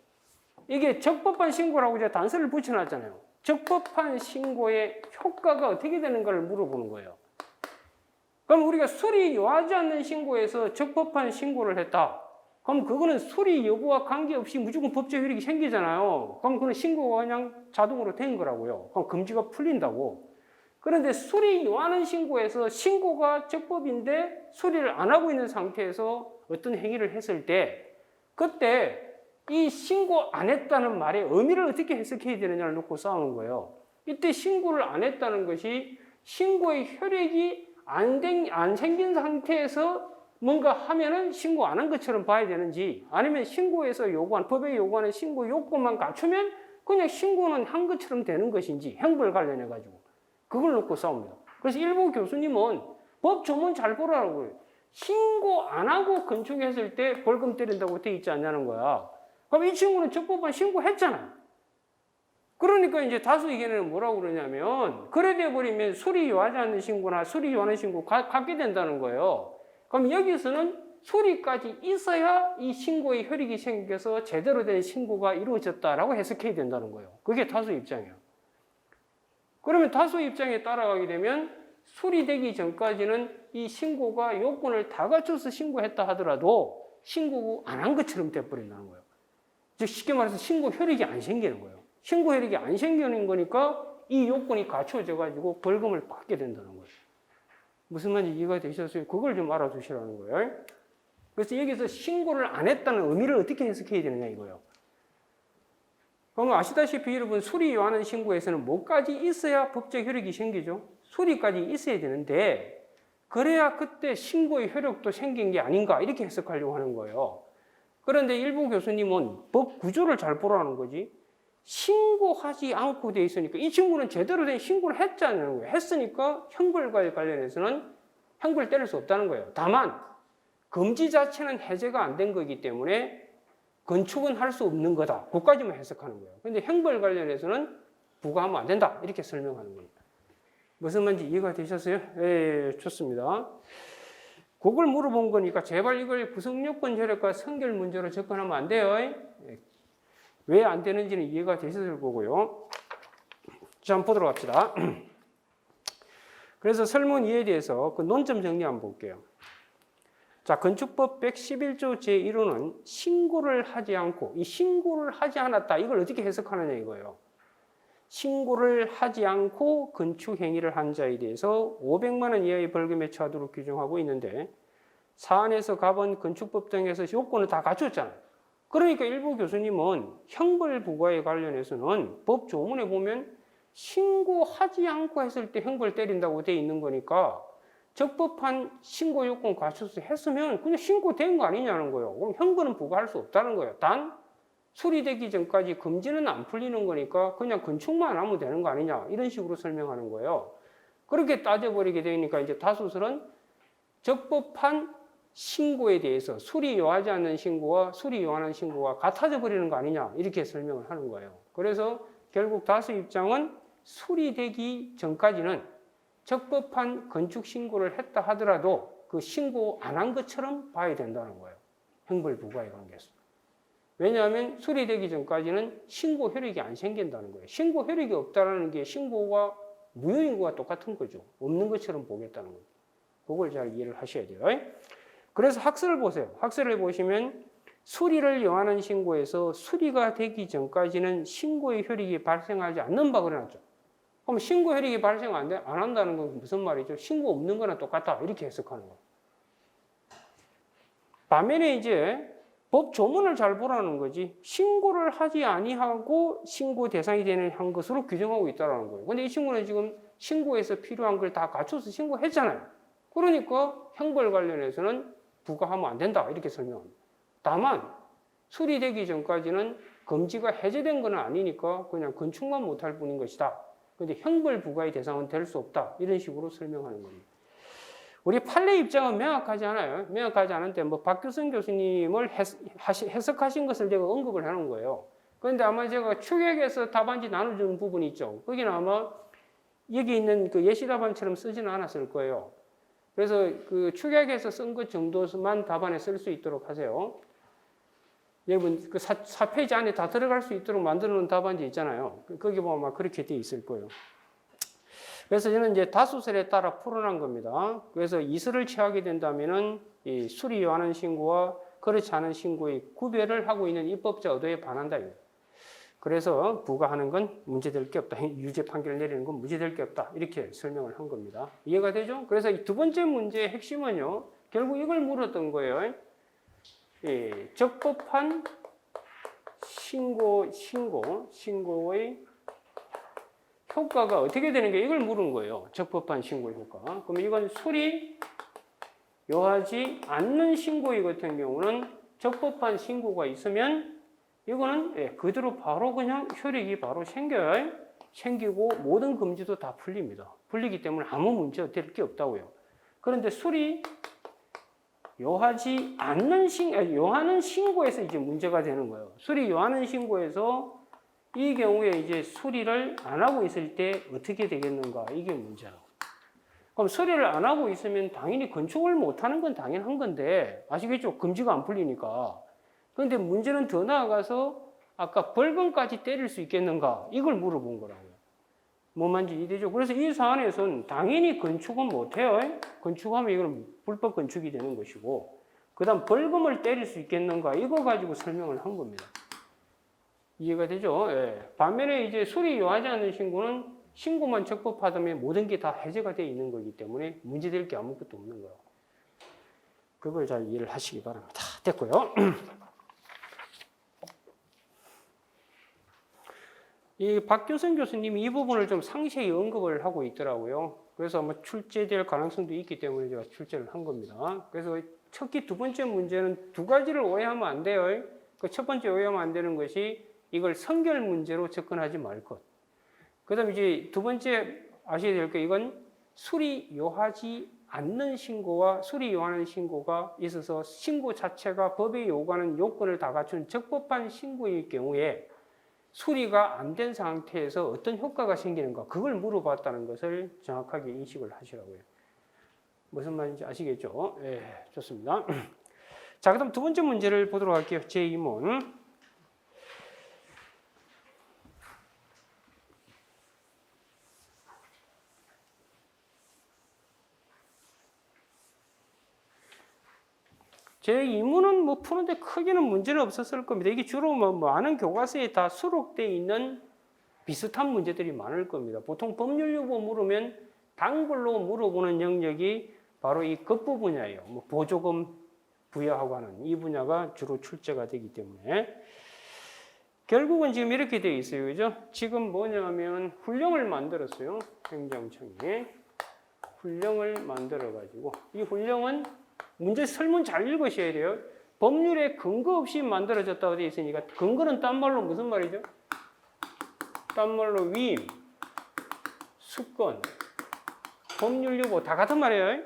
이게 적법한 신고라고 이제 단서를 붙여놨잖아요. 적법한 신고의 효과가 어떻게 되는가를 물어보는 거예요. 그럼 우리가 수리 요하지 않는 신고에서 적법한 신고를 했다. 그럼 그거는 수리 여부와 관계없이 무조건 법적 효력이 생기잖아요. 그럼 그건 신고가 그냥 자동으로 된 거라고요. 그럼 금지가 풀린다고. 그런데 수리 요하는 신고에서 신고가 적법인데 수리를 안 하고 있는 상태에서 어떤 행위를 했을 때, 그때 이 신고 안 했다는 말의 의미를 어떻게 해석해야 되느냐를 놓고 싸우는 거예요. 이때 신고를 안 했다는 것이 신고의 효력이 안 생긴 상태에서 뭔가 하면은 신고 안 한 것처럼 봐야 되는지, 아니면 신고에서 요구한, 법에 요구하는 신고 요건만 갖추면 그냥 신고는 한 것처럼 되는 것인지, 형벌 관련해가지고. 그걸 놓고 싸웁니다. 그래서 일부 교수님은 법 조문 잘 보라고 해요. 신고 안 하고 건축했을 때 벌금 때린다고 돼 있지 않냐는 거야. 그럼 이 친구는 적법한 신고했잖아요. 그러니까 이제 다수 의견에는 뭐라고 그러냐면, 그래 돼버리면 수리 요하지 않는 신고나 수리 요하는 신고 갖게 된다는 거예요. 그럼 여기서는 수리까지 있어야 이 신고의 효력이 생겨서 제대로 된 신고가 이루어졌다라고 해석해야 된다는 거예요. 그게 다수 입장이에요. 그러면 다수 입장에 따라가게 되면 수리되기 전까지는 이 신고가 요건을 다 갖춰서 신고했다 하더라도 신고 안 한 것처럼 돼버린다는 거예요. 즉 쉽게 말해서 신고 효력이 안 생기는 거예요. 신고 효력이 안 생기는 거니까 이 요건이 갖춰져 가지고 벌금을 받게 된다는 거예요. 무슨 말인지 이해가 되셨어요? 그걸 좀 알아두시라는 거예요. 그래서 여기서 신고를 안 했다는 의미를 어떻게 해석해야 되느냐 이거예요. 그럼 아시다시피 여러분, 수리 요하는 신고에서는 뭐까지 있어야 법적 효력이 생기죠? 수리까지 있어야 되는데, 그래야 그때 신고의 효력도 생긴 게 아닌가, 이렇게 해석하려고 하는 거예요. 그런데 일부 교수님은 법 구조를 잘 보라는 거지, 신고하지 않고 돼 있으니까 이 친구는 제대로 된 신고를 했잖아요. 했으니까 형벌과 관련해서는 형벌 때릴 수 없다는 거예요. 다만 금지 자체는 해제가 안 된 거기 때문에 건축은 할 수 없는 거다. 그까지만 해석하는 거예요. 근데 형벌 관련해서는 부과하면 안 된다. 이렇게 설명하는 겁니다. 무슨 말인지 이해가 되셨어요? 예, 좋습니다. 그걸 물어본 거니까 제발 이걸 구성요건 효력과 선결 문제로 접근하면 안 돼요. 왜 안 되는지는 이해가 되셨을 거고요. 자, 한번 보도록 합시다. 그래서 설문 2에 대해서 그 논점 정리 한번 볼게요. 자, 건축법 111조 제1호는 신고를 하지 않고, 이 신고를 하지 않았다, 이걸 어떻게 해석하느냐 이거예요. 신고를 하지 않고 건축 행위를 한 자에 대해서 500만 원 이하의 벌금에 처하도록 규정하고 있는데, 사안에서 갑은 건축법 등에서 요건을 다 갖췄잖아요. 그러니까 일부 교수님은 형벌 부과에 관련해서는 법 조문에 보면 신고하지 않고 했을 때 형벌 때린다고 돼 있는 거니까 적법한 신고 요건 갖춰서 했으면 그냥 신고된 거 아니냐는 거예요. 그럼 형벌은 부과할 수 없다는 거예요. 단 수리되기 전까지 금지는 안 풀리는 거니까 그냥 건축만 하면 되는 거 아니냐, 이런 식으로 설명하는 거예요. 그렇게 따져버리게 되니까 이제 다수설은 적법한 신고에 대해서 수리 요하지 않는 신고와 수리 요하는 신고가 같아져 버리는 거 아니냐, 이렇게 설명을 하는 거예요. 그래서 결국 다수 입장은 수리되기 전까지는 적법한 건축 신고를 했다 하더라도 그 신고 안 한 것처럼 봐야 된다는 거예요. 형벌 부과에 관계해서. 왜냐하면 수리되기 전까지는 신고 효력이 안 생긴다는 거예요. 신고 효력이 없다는 게 신고가 무효인 거와 똑같은 거죠. 없는 것처럼 보겠다는 거죠. 그걸 잘 이해를 하셔야 돼요. 그래서 학설을 보세요. 학설을 보시면 수리를 요하는 신고에서 수리가 되기 전까지는 신고의 효력이 발생하지 않는 바 그래놨죠. 그럼 신고 효력이 발생 안 한다는 건 무슨 말이죠? 신고 없는 거나 똑같다. 이렇게 해석하는 거예요. 반면에 이제 법 조문을 잘 보라는 거지. 신고를 하지 아니하고 신고 대상이 되는 한 것으로 규정하고 있다는 거예요. 근데 이 친구는 지금 신고에서 필요한 걸 다 갖춰서 신고했잖아요. 그러니까 형벌 관련해서는 부과하면 안 된다. 이렇게 설명합니다. 다만 수리되기 전까지는 금지가 해제된 건 아니니까 그냥 건축만 못할 뿐인 것이다. 그런데 형벌 부과의 대상은 될 수 없다. 이런 식으로 설명하는 겁니다. 우리 판례 입장은 명확하지 않아요. 명확하지 않은데 뭐 박규선 교수님을 해석하신 것을 제가 언급을 해놓은 거예요. 그런데 아마 제가 축약해서 답안지 나눠주는 부분이 있죠. 거기는 아마 여기 있는 그 예시 답안처럼 쓰지는 않았을 거예요. 그래서 그 축약해서 쓴 것 정도만 답안에 쓸 수 있도록 하세요. 여러분 그 4페이지 안에 다 들어갈 수 있도록 만들어 놓은 답안지 있잖아요. 거기 보면 아마 그렇게 돼 있을 거예요. 그래서 저는 이제 다수설에 따라 풀어난 겁니다. 그래서 이설을 취하게 된다면은 이 수리 요하는 신고와 그렇지 않은 신고의 구별을 하고 있는 입법자 의도에 반한다. 그래서 부과하는 건 문제될 게 없다. 유죄 판결을 내리는 건 문제될 게 없다. 이렇게 설명을 한 겁니다. 이해가 되죠? 그래서 이 두 번째 문제의 핵심은요. 결국 이걸 물었던 거예요. 적법한 신고의 효과가 어떻게 되는 게 이걸 물은 거예요. 적법한 신고의 효과. 그럼 이건 수리 요하지 않는 신고의 같은 경우는 적법한 신고가 있으면 이거는 그대로 바로 그냥 효력이 바로 생겨요. 생기고 모든 금지도 다 풀립니다. 풀리기 때문에 아무 문제 될 게 없다고요. 그런데 수리 요하지 않는 요하는 신고에서 이제 문제가 되는 거예요. 수리 요하는 신고에서 이 경우에 이제 수리를 안 하고 있을 때 어떻게 되겠는가? 이게 문제라고. 그럼 수리를 안 하고 있으면 당연히 건축을 못 하는 건 당연한 건데, 아시겠죠? 금지가 안 풀리니까. 그런데 문제는 더 나아가서 아까 벌금까지 때릴 수 있겠는가? 이걸 물어본 거라고요. 뭐만지 이해되죠? 그래서 이 사안에서는 당연히 건축은 못 해요. 건축하면 이건 불법 건축이 되는 것이고, 그 다음 벌금을 때릴 수 있겠는가? 이거 가지고 설명을 한 겁니다. 이해가 되죠? 예. 반면에 이제 수리 요하지 않는 신고는 신고만 적법하다면 모든 게 다 해제가 되어 있는 거기 때문에 문제될 게 아무것도 없는 거예요. 그걸 잘 이해를 하시기 바랍니다. 됐고요. 이 박규선 교수님이 이 부분을 좀 상세히 언급을 하고 있더라고요. 그래서 아마 출제될 가능성도 있기 때문에 제가 출제를 한 겁니다. 그래서 특히 두 번째 문제는 두 가지를 오해하면 안 돼요. 그 첫 번째 오해하면 안 되는 것이 이걸 성결 문제로 접근하지 말 것. 그 다음에 이제 두 번째 아셔야 될 게 이건 수리 요하지 않는 신고와 수리 요하는 신고가 있어서 신고 자체가 법에 요구하는 요건을 다 갖춘 적법한 신고일 경우에 수리가 안 된 상태에서 어떤 효과가 생기는가 그걸 물어봤다는 것을 정확하게 인식을 하시라고요. 무슨 말인지 아시겠죠? 예, 좋습니다. 자, 그다음 두 번째 문제를 보도록 할게요. 제2문. 제2문은 뭐 푸는데 크게는 문제는 없었을 겁니다. 이게 주로 뭐 많은 교과서에 다 수록되어 있는 비슷한 문제들이 많을 겁니다. 보통 법률유보 물으면 단글로 물어보는 영역이 바로 이 급부 분야예요. 뭐 보조금 부여하고 하는 이 분야가 주로 출제가 되기 때문에 결국은 지금 이렇게 되어 있어요. 그죠? 지금 뭐냐면 훈령을 만들었어요. 행정청이 훈령을 만들어 가지고 이 훈령은 문제 설문 잘 읽으셔야 돼요. 법률에 근거 없이 만들어졌다고 되어 있으니까 근거는 딴 말로 무슨 말이죠? 딴 말로 위임, 수권, 법률유보 다 같은 말이에요.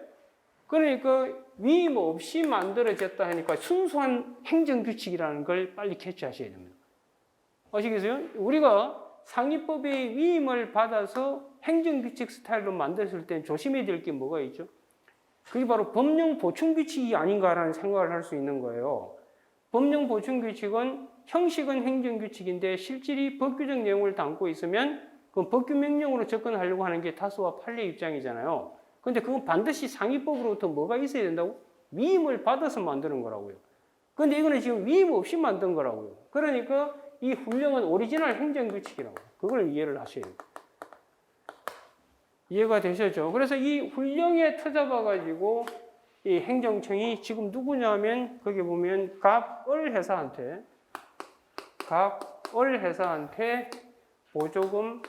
그러니까 위임 없이 만들어졌다 하니까 순수한 행정규칙이라는 걸 빨리 캐치하셔야 됩니다. 아시겠어요? 우리가 상위법의 위임을 받아서 행정규칙 스타일로 만들었을 때 조심해야 될 게 뭐가 있죠? 그게 바로 법령 보충 규칙이 아닌가라는 생각을 할 수 있는 거예요. 법령 보충 규칙은 형식은 행정 규칙인데 실질이 법규적 내용을 담고 있으면 그 법규 명령으로 접근하려고 하는 게 다수와 판례 입장이잖아요. 그런데 그건 반드시 상위법으로부터 뭐가 있어야 된다고? 위임을 받아서 만드는 거라고요. 근데 이거는 지금 위임 없이 만든 거라고요. 그러니까 이 훈령은 오리지널 행정규칙이라고. 그걸 이해를 하셔야 돼요. 이해가 되셨죠? 그래서 이 훈령에 터잡아가지고 이 행정청이 지금 누구냐면 거기 보면 갑을 회사한테 보조금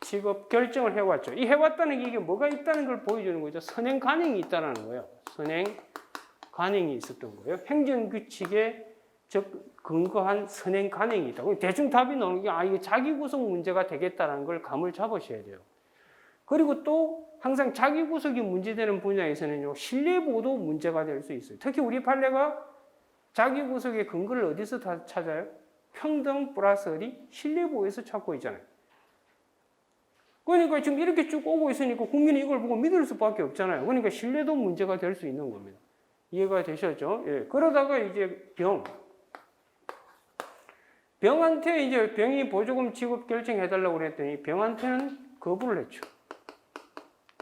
지급 결정을 해왔죠. 이 해왔다는 게 이게 뭐가 있다는 걸 보여주는 거죠. 선행 관행이 있다는 거예요. 선행 관행이 있었던 거예요. 행정규칙에 근거한 선행 관행이 있다고. 대충 답이 나오는 게 이게 자기구속 문제가 되겠다는 걸 감을 잡으셔야 돼요. 그리고 또 항상 자기구속이 문제되는 분야에서는요, 신뢰보호도 문제가 될 수 있어요. 특히 우리 판례가 자기구속의 근거를 어디서 다 찾아요? 평등 플러스 어디? 신뢰보호에서 찾고 있잖아요. 그러니까 지금 이렇게 쭉 오고 있으니까 국민이 이걸 보고 믿을 수밖에 없잖아요. 그러니까 신뢰도 문제가 될 수 있는 겁니다. 이해가 되셨죠? 예. 그러다가 이제 병한테 이제 병이 보조금 지급 결정해달라고 그랬더니 병한테는 거부를 했죠.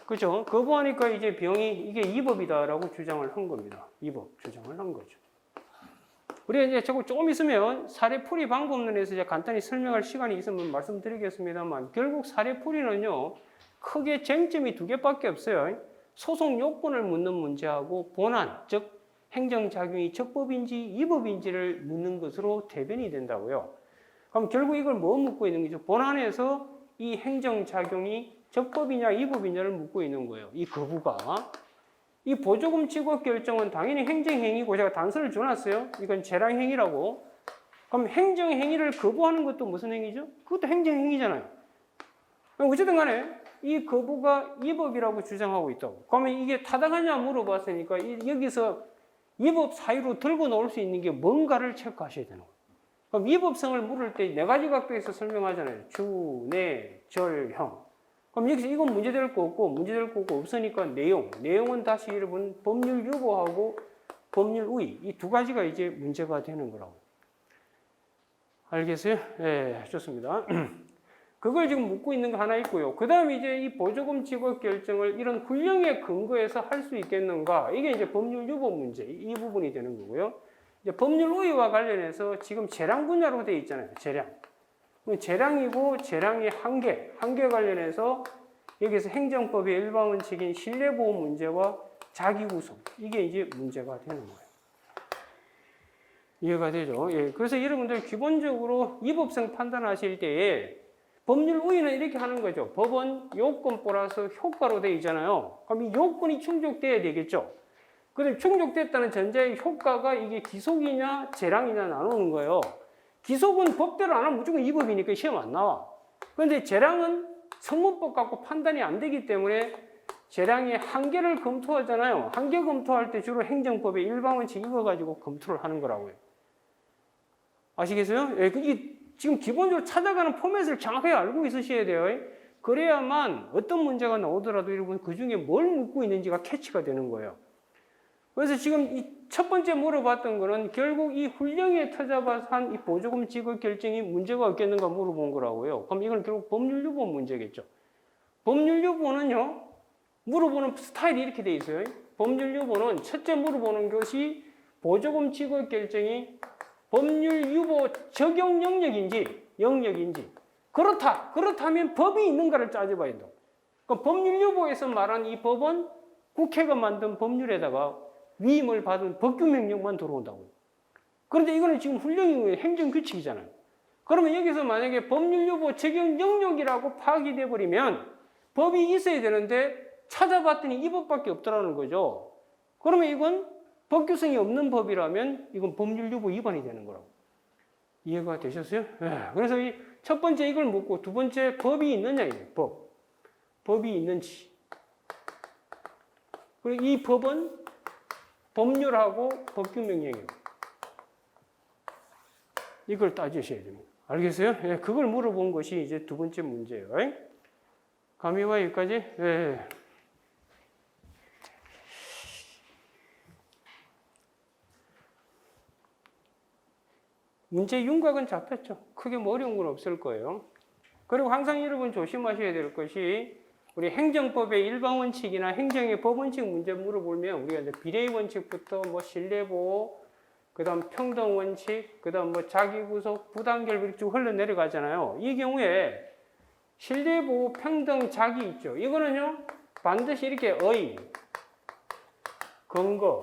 그죠? 거부하니까 이제 병이 이게 위법이다라고 주장을 한 겁니다. 위법 주장을 한 거죠. 우리가 이제 조금 있으면 사례풀이 방법론에서 이제 간단히 설명할 시간이 있으면 말씀드리겠습니다만 결국 사례풀이는요, 크게 쟁점이 두 개밖에 없어요. 소송 요건을 묻는 문제하고 본안, 즉 행정작용이 적법인지 위법인지를 묻는 것으로 대변이 된다고요. 그럼 결국 이걸 뭐 묻고 있는 거죠? 본안에서 이 행정작용이 적법이냐 위법이냐를 묻고 있는 거예요. 이 거부가. 이 보조금 지급 결정은 당연히 행정행위고 제가 단서를 줘놨어요. 이건 재량행위라고. 그럼 행정행위를 거부하는 것도 무슨 행위죠? 그것도 행정행위잖아요. 어쨌든 간에 이 거부가 위법이라고 주장하고 있다고. 그러면 이게 타당하냐 물어봤으니까 여기서 위법 사유로 들고 나올 수 있는 게 뭔가를 체크하셔야 되는 거예요. 그럼 위법성을 물을 때 네 가지 각도에서 설명하잖아요. 주, 내, 절, 형. 그럼 여기서 이건 문제될 거 없고 문제될 거고 없으니까 내용은 다시 여러분 법률 유보하고 법률 우위 이 두 가지가 이제 문제가 되는 거라고. 알겠어요? 네, 좋습니다. 그걸 지금 묻고 있는 거 하나 있고요. 그 다음에 이제 이 보조금 지급 결정을 이런 훈령에 근거해서 할 수 있겠는가? 이게 이제 법률 유보 문제 이 부분이 되는 거고요. 이제 법률 우위와 관련해서 지금 재량 분야로 되어 있잖아요. 재량이고 재량의 한계 관련해서 여기서 행정법의 일반원칙인 신뢰보호 문제와 자기구속 이게 이제 문제가 되는 거예요. 이해가 되죠? 예. 그래서 여러분들 기본적으로 위법성 판단하실 때에 법률 우위는 이렇게 하는 거죠. 법원 요건 플러스 효과로 되어 있잖아요. 그럼 이 요건이 충족돼야 되겠죠. 그런데 충족됐다는 전제의 효과가 이게 기속이냐 재량이냐 나누는 거예요. 기속은 법대로 안 하면 무조건 위법이니까 시험 안 나와. 그런데 재량은 성문법 갖고 판단이 안 되기 때문에 재량의 한계를 검토하잖아요. 한계 검토할 때 주로 행정법의 일반원칙 이거 가지고 검토를 하는 거라고요. 아시겠어요? 예, 이게 지금 기본적으로 찾아가는 포맷을 정확하게 알고 있으셔야 돼요. 그래야만 어떤 문제가 나오더라도 여러분 그 중에 뭘 묻고 있는지가 캐치가 되는 거예요. 그래서 지금 이 첫 번째 물어봤던 거는 결국 이 훈령에 터잡아서 한 이 보조금 지급 결정이 문제가 없겠는가 물어본 거라고요. 그럼 이건 결국 법률 유보 문제겠죠. 법률 유보는요, 물어보는 스타일이 이렇게 돼 있어요. 법률 유보는 첫째 물어보는 것이 보조금 지급 결정이 법률 유보 적용 영역인지 그렇다면 법이 있는가를 따져봐야 돼요. 그러니까 법률 유보에서 말한 이 법은 국회가 만든 법률에다가 위임을 받은 법규명령만 들어온다고요. 그런데 이거는 지금 훈령이 행정규칙이잖아요. 그러면 여기서 만약에 법률 유보 적용 영역이라고 파악이 돼버리면 법이 있어야 되는데 찾아봤더니 이 법밖에 없더라는 거죠. 그러면 이건 법규성이 없는 법이라면 이건 법률 유보 위반이 되는 거라고. 이해가 되셨어요? 네. 그래서 이 첫 번째 이걸 묻고 두 번째 법이 있느냐 이에요. 법이 있는지. 그리고 이 법은 법률하고 법규명령이에요. 이걸 따지셔야 됩니다. 알겠어요? 예, 그걸 물어본 것이 이제 두 번째 문제예요. 감이와 여기까지? 예. 문제 윤곽은 잡혔죠. 크게 뭐 어려운 건 없을 거예요. 그리고 항상 여러분 조심하셔야 될 것이 우리 행정법의 일반 원칙이나 행정의 법 원칙 문제 물어보면 우리가 이제 비례 원칙부터 뭐 신뢰보호, 그다음 평등 원칙, 그다음 뭐 자기구속, 부단결 이렇게 쭉 흘러내려가잖아요. 이 경우에 신뢰보호, 평등, 자기 있죠. 이거는요 반드시 이렇게 근거,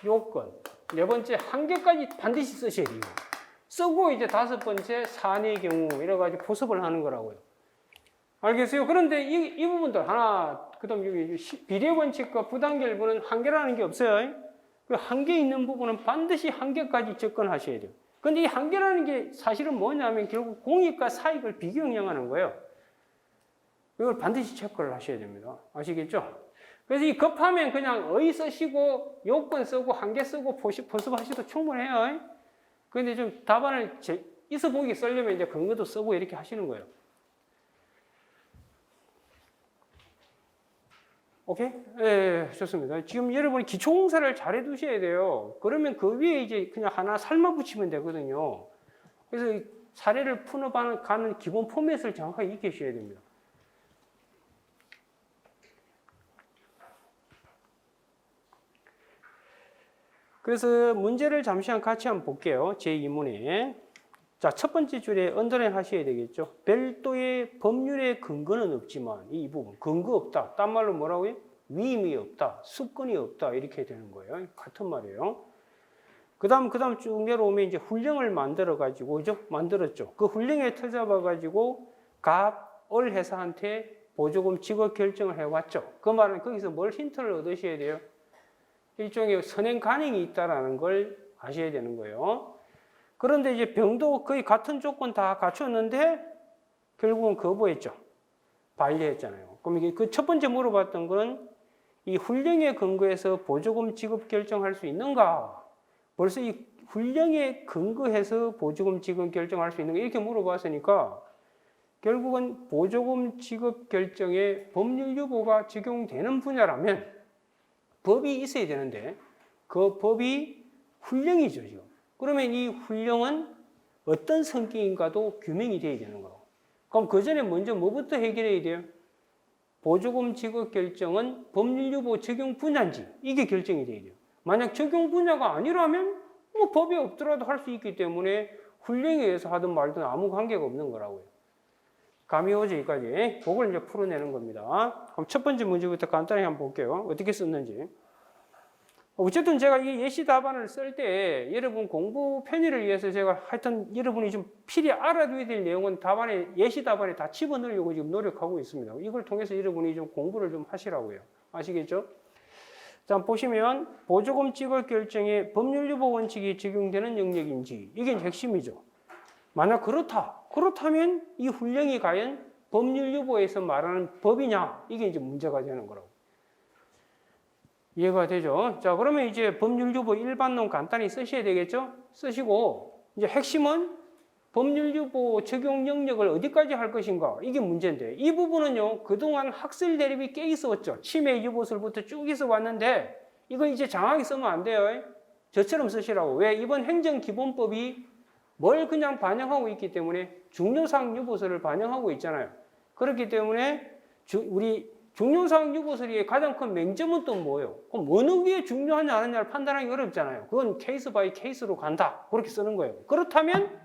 요건, 네 번째 한계까지 반드시 쓰셔야 돼요. 쓰고 이제 다섯 번째 사내의 경우 이래가지고 포섭을 하는 거라고요. 알겠어요? 그런데 이 부분들 하나, 그 다음 여기 비례 원칙과 부단결부는 한계라는 게 없어요. 그 한계 있는 부분은 반드시 한계까지 접근하셔야 돼요. 근데 이 한계라는 게 사실은 뭐냐면 결국 공익과 사익을 비경영하는 거예요. 이걸 반드시 체크를 하셔야 됩니다. 아시겠죠? 그래서 이 급하면 그냥 쓰시고 요건 쓰고 한계 쓰고 포섭하셔도 충분해요. 근데 좀 답안을 있어 보이게 쓰려면 이제 근거도 쓰고 이렇게 하시는 거예요. 오케이? 예, 좋습니다. 지금 여러분이 기초공사를 잘 해두셔야 돼요. 그러면 그 위에 이제 그냥 하나 삶아 붙이면 되거든요. 그래서 사례를 풀어가는 기본 포맷을 정확하게 익히셔야 됩니다. 그래서 문제를 잠시 같이 한번 볼게요. 제2문에. 자, 첫 번째 줄에 언더라인 하셔야 되겠죠. 별도의 법률의 근거는 없지만 이 부분 근거 없다. 딴 말로 뭐라고요? 위임이 없다. 수권이 없다. 이렇게 되는 거예요. 같은 말이에요. 그다음 쭉 내려오면 이제 훈령을 만들어 가지고 그죠? 만들었죠. 그 훈령에 터잡아 가지고 갑을 회사한테 보조금 지급 결정을 해 왔죠. 그 말은 거기서 뭘 힌트를 얻으셔야 돼요? 일종의 선행 간행이 있다라는 걸 아셔야 되는 거예요. 그런데 이제 병도 거의 같은 조건 다 갖췄는데 결국은 거부했죠. 반려했잖아요. 그럼 이게 그 첫 번째 물어봤던 건 이 훈령에 근거해서 보조금 지급 결정할 수 있는가? 벌써 이 훈령에 근거해서 보조금 지급 결정할 수 있는가? 이렇게 물어봤으니까 결국은 보조금 지급 결정에 법률 유보가 적용되는 분야라면 법이 있어야 되는데 그 법이 훈령이죠, 지금. 그러면 이 훈령은 어떤 성격인가도 규명이 돼야 되는 거고. 그럼 그 전에 먼저 뭐부터 해결해야 돼요? 보조금 지급 결정은 법률 유보 적용 분야인지 이게 결정이 돼야 돼요. 만약 적용 분야가 아니라면 뭐 법이 없더라도 할 수 있기 때문에 훈령에 의해서 하든 말든 아무 관계가 없는 거라고요. 감이 오죠, 여기까지. 그걸 이제 풀어내는 겁니다. 그럼 첫 번째 문제부터 간단히 한번 볼게요. 어떻게 썼는지. 어쨌든 제가 이 예시 답안을 쓸 때 여러분 공부 편의를 위해서 제가 하여튼 여러분이 좀 필히 알아둬야 될 내용은 답안에, 예시 답안에 다 집어넣으려고 지금 노력하고 있습니다. 이걸 통해서 여러분이 좀 공부를 좀 하시라고요. 아시겠죠? 자, 보시면 보조금 지급 결정에 법률 유보 원칙이 적용되는 영역인지 이게 핵심이죠. 만약 그렇다면 이 훈령이 과연 법률 유보에서 말하는 법이냐? 이게 이제 문제가 되는 거라고. 이해가 되죠? 자, 그러면 이제 법률 유보 일반론 간단히 쓰셔야 되겠죠? 쓰시고, 이제 핵심은 법률 유보 적용 영역을 어디까지 할 것인가? 이게 문제인데, 이 부분은요, 그동안 학설 대립이 꽤 있었죠. 침해 유보설부터 쭉 있어 왔는데, 이거 이제 장하게 쓰면 안 돼요. 저처럼 쓰시라고. 왜? 이번 행정기본법이 뭘 그냥 반영하고 있기 때문에 중요사항 유보설을 반영하고 있잖아요. 그렇기 때문에 우리 중요사항 유보설의 가장 큰 맹점은 또 뭐예요? 그럼 어느 게 중요하냐 안 하냐를 판단하기 어렵잖아요. 그건 케이스 바이 케이스로 간다. 그렇게 쓰는 거예요. 그렇다면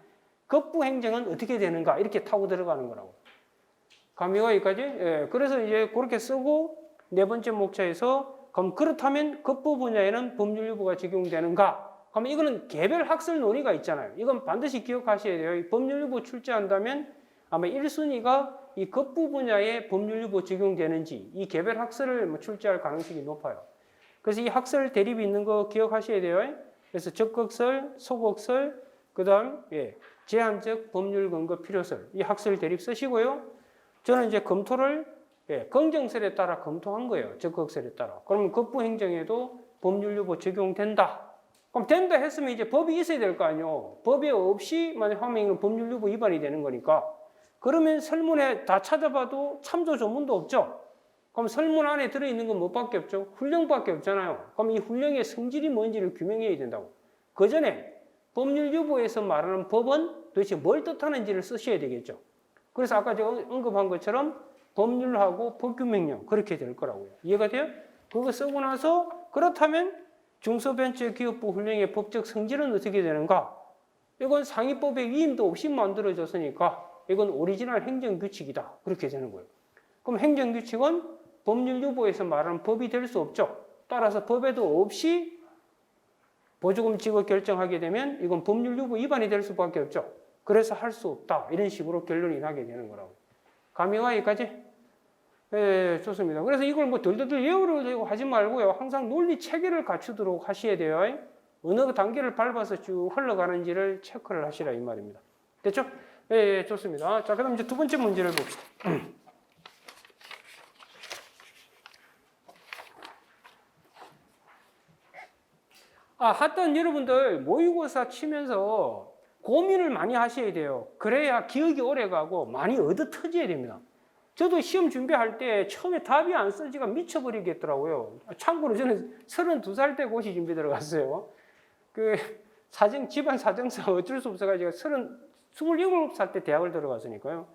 급부 행정은 어떻게 되는가? 이렇게 타고 들어가는 거라고. 감이가 여기까지? 예. 그래서 이제 그렇게 쓰고 네 번째 목차에서 그럼 그렇다면 급부 분야에는 법률 유보가 적용되는가? 그럼 이거는 개별 학설 논의가 있잖아요. 이건 반드시 기억하셔야 돼요. 법률 유보 출제한다면 아마 1순위가 이 급부 분야에 법률 유보 적용되는지 이 개별 학설을 출제할 가능성이 높아요. 그래서 이 학설 대립이 있는 거 기억하셔야 돼요. 그래서 적극설, 소극설, 그 다음 제한적 법률 근거 필요설 이 학설 대립 쓰시고요. 저는 이제 검토를 긍정설에 따라 검토한 거예요. 적극설에 따라. 그러면 급부 행정에도 법률 유보 적용된다. 그럼 된다 했으면 이제 법이 있어야 될 거 아니에요. 법이 없이 만약 하면 법률 유보 위반이 되는 거니까. 그러면 설문에 다 찾아봐도 참조 조문도 없죠. 그럼 설문 안에 들어있는 건 뭐밖에 없죠? 훈령밖에 없잖아요. 그럼 이 훈령의 성질이 뭔지를 규명해야 된다고. 그 전에 법률 유보에서 말하는 법은 도대체 뭘 뜻하는지를 쓰셔야 되겠죠. 그래서 아까 제가 언급한 것처럼 법률하고 법규명령 그렇게 될 거라고요. 이해가 돼요? 그거 쓰고 나서 그렇다면 중소벤처기업부 훈령의 법적 성질은 어떻게 되는가? 이건 상위법의 위임도 없이 만들어졌으니까 이건 오리지널 행정규칙이다. 그렇게 되는 거예요. 그럼 행정규칙은 법률유보에서 말하는 법이 될 수 없죠. 따라서 법에도 없이 보조금 지급 결정하게 되면 이건 법률유보 위반이 될 수밖에 없죠. 그래서 할 수 없다. 이런 식으로 결론이 나게 되는 거라고. 감이 와 여기까지? 네, 좋습니다. 그래서 이걸 뭐 덜덜덜 외우려고 하지 말고요. 항상 논리 체계를 갖추도록 하셔야 돼요. 어느 단계를 밟아서 쭉 흘러가는지를 체크를 하시라 이 말입니다. 됐죠? 네, 좋습니다. 자, 그럼 이제 두 번째 문제를 봅시다. 하여튼 여러분들 모의고사 치면서 고민을 많이 하셔야 돼요. 그래야 기억이 오래 가고 많이 얻어 터져야 됩니다. 저도 시험 준비할 때 처음에 답이 안 써지가 미쳐버리겠더라고요. 참고로 저는 32살 때 고시 준비 들어갔어요. 집안 사정상 어쩔 수 없어가지고 27살 때 대학을 들어갔으니까요.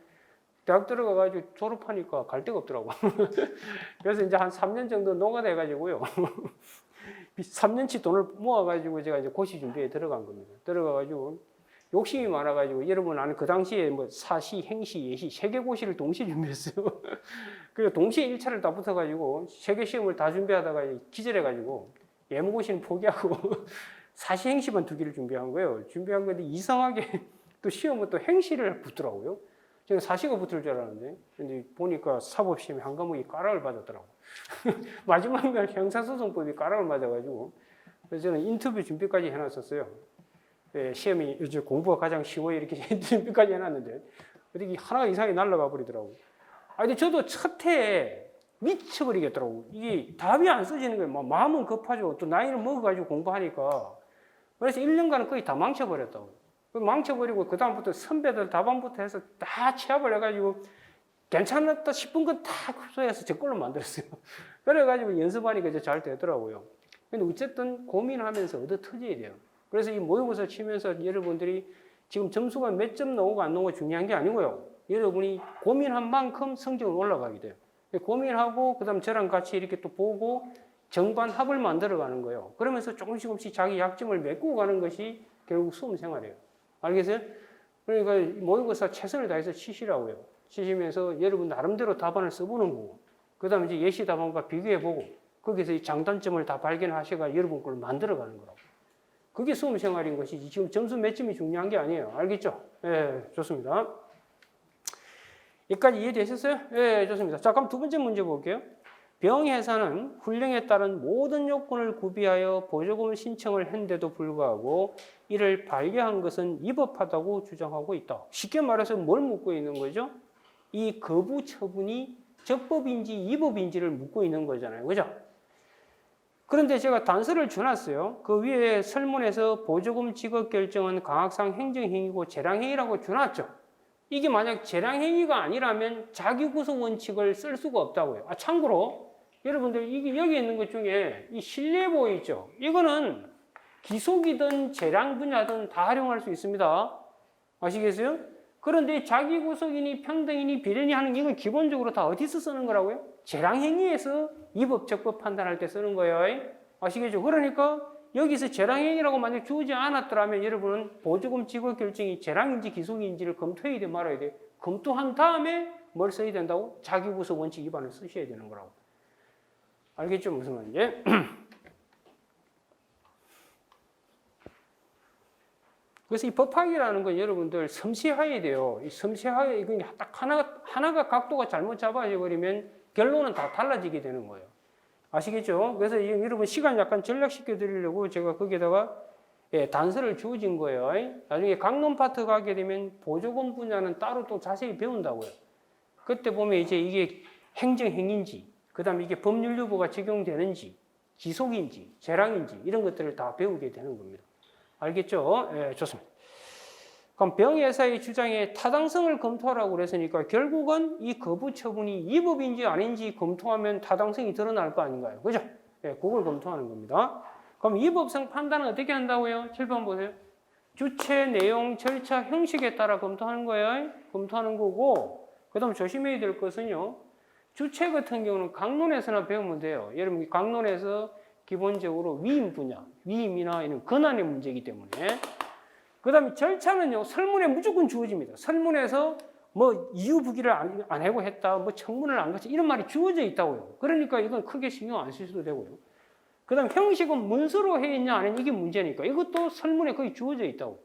대학 들어가가지고 졸업하니까 갈 데가 없더라고. 그래서 이제 한 3년 정도 노가다해가지고요. 3년치 돈을 모아가지고 제가 이제 고시 준비에 들어간 겁니다. 들어가가지고 욕심이 많아가지고 여러분 아는 그 당시에 뭐 사시, 행시, 예시 세 개 고시를 동시에 준비했어요. 그리고 동시에 1차를 다 붙어가지고 세 개 시험을 다 준비하다가 기절해가지고 예무고시는 포기하고 사시, 행시만 2개를 준비한 거예요. 준비한 건데 이상하게 또 시험은 또 행시를 붙더라고요. 제가 사시가 붙을 줄 알았는데 근데 보니까 사법시험에 한 과목이 까락을 받았더라고요. 마지막 날 형사소송법이 까락을 맞아가지고 그래서 저는 인터뷰 준비까지 해놨었어요. 예, 시험이 요즘 공부가 가장 쉬워요 이렇게 준비까지 해놨는데 어떻게 하나가 이상하게 날아가 버리더라고요. 근데 저도 첫 해에 미쳐버리겠더라고요. 이게 답이 안 써지는 거예요. 마음은 급하죠. 또 나이를 먹어가지고 공부하니까. 그래서 1년간은 거의 다 망쳐버렸다고요. 망쳐버리고 그다음부터 선배들 답안부터 해서 다 취합을 해가지고 괜찮았다 싶은 건 다 흡수해서 제 걸로 만들었어요. 그래가지고 연습하니까 이제 잘 되더라고요. 근데 어쨌든 고민하면서 얻어 터져야 돼요. 그래서 이 모의고사 치면서 여러분들이 지금 점수가 몇 점 나오고 안 나오고 중요한 게 아니고요. 여러분이 고민한 만큼 성적은 올라가게 돼요. 고민하고 그다음 저랑 같이 이렇게 또 보고 정반합을 만들어가는 거예요. 그러면서 조금씩 자기 약점을 메꾸고 가는 것이 결국 수험 생활이에요. 알겠어요? 그러니까 모의고사 최선을 다해서 치시라고요. 치시면서 여러분 나름대로 답안을 써보는 거고 그 다음에 이제 예시 답안과 비교해보고 거기서 이 장단점을 다 발견하셔가 여러분 걸 만들어가는 거라고. 그게 수험 생활인 것이지 지금 점수 몇 점이 중요한 게 아니에요. 알겠죠? 예, 좋습니다. 여기까지 이해되셨어요? 예, 좋습니다. 자, 그럼 두 번째 문제 볼게요. 병회사는 훈령에 따른 모든 요건을 구비하여 보조금 신청을 했는데도 불구하고 이를 반려한 것은 위법하다고 주장하고 있다. 쉽게 말해서 뭘 묻고 있는 거죠? 이 거부 처분이 적법인지 위법인지를 묻고 있는 거잖아요. 그죠? 그런데 제가 단서를 줘놨어요. 그 위에 설문에서 보조금 지급 결정은 강학상 행정행위고 재량행위라고 줘놨죠. 이게 만약 재량행위가 아니라면 자기구속 원칙을 쓸 수가 없다고요. 참고로 여러분들 이게 여기 있는 것 중에 이 신뢰보호 있죠. 이거는 기속이든 재량 분야든 다 활용할 수 있습니다. 아시겠어요? 그런데 자기구속이니 평등이니 비례니 하는 이건 기본적으로 다 어디서 쓰는 거라고요? 재량행위에서 위법 적법 판단할 때 쓰는 거예요. 아시겠죠? 그러니까 여기서 재량행위라고 만약 주어지지 않았더라면 여러분은 보조금 지급 결정이 재량인지 기속인지를 검토해야 돼 말아야 돼. 검토한 다음에 뭘 써야 된다고? 자기구속 원칙 위반을 쓰셔야 되는 거라고. 알겠죠? 무슨 말인지? 그래서 이 법학이라는 건 여러분들 섬세해야 돼요. 이 섬세하게 이건 딱 하나가 각도가 잘못 잡아져 버리면 결론은 다 달라지게 되는 거예요. 아시겠죠? 그래서 여러분 시간 약간 전략시켜 드리려고 제가 거기에다가 단서를 주어진 거예요. 나중에 강론 파트 가게 되면 보조금 분야는 따로 또 자세히 배운다고요. 그때 보면 이제 이게 행정행위인지, 그 다음에 이게 법률유보가 적용되는지, 기속인지, 재량인지 이런 것들을 다 배우게 되는 겁니다. 알겠죠? 예, 좋습니다. 그럼 병회사의 주장에 타당성을 검토하라고 그랬으니까 결국은 이 거부 처분이 위법인지 아닌지 검토하면 타당성이 드러날 거 아닌가요? 그죠? 예, 그걸 검토하는 겁니다. 그럼 위법성 판단은 어떻게 한다고요? 7번 보세요. 주체, 내용, 절차, 형식에 따라 검토하는 거예요. 검토하는 거고, 그 다음 조심해야 될 것은요. 주체 같은 경우는 강론에서나 배우면 돼요. 여러분 강론에서 기본적으로 위임 분야, 위임이나 이런 권한의 문제이기 때문에. 그 다음에 절차는요, 설문에 무조건 주어집니다. 설문에서 뭐 이유 부기를 안 하고 했다, 뭐 청문을 안 거치 이런 말이 주어져 있다고요. 그러니까 이건 크게 신경 안 쓰셔도 되고요. 그 다음 형식은 문서로 했냐 안 했냐 이게 문제니까 이것도 설문에 거의 주어져 있다고.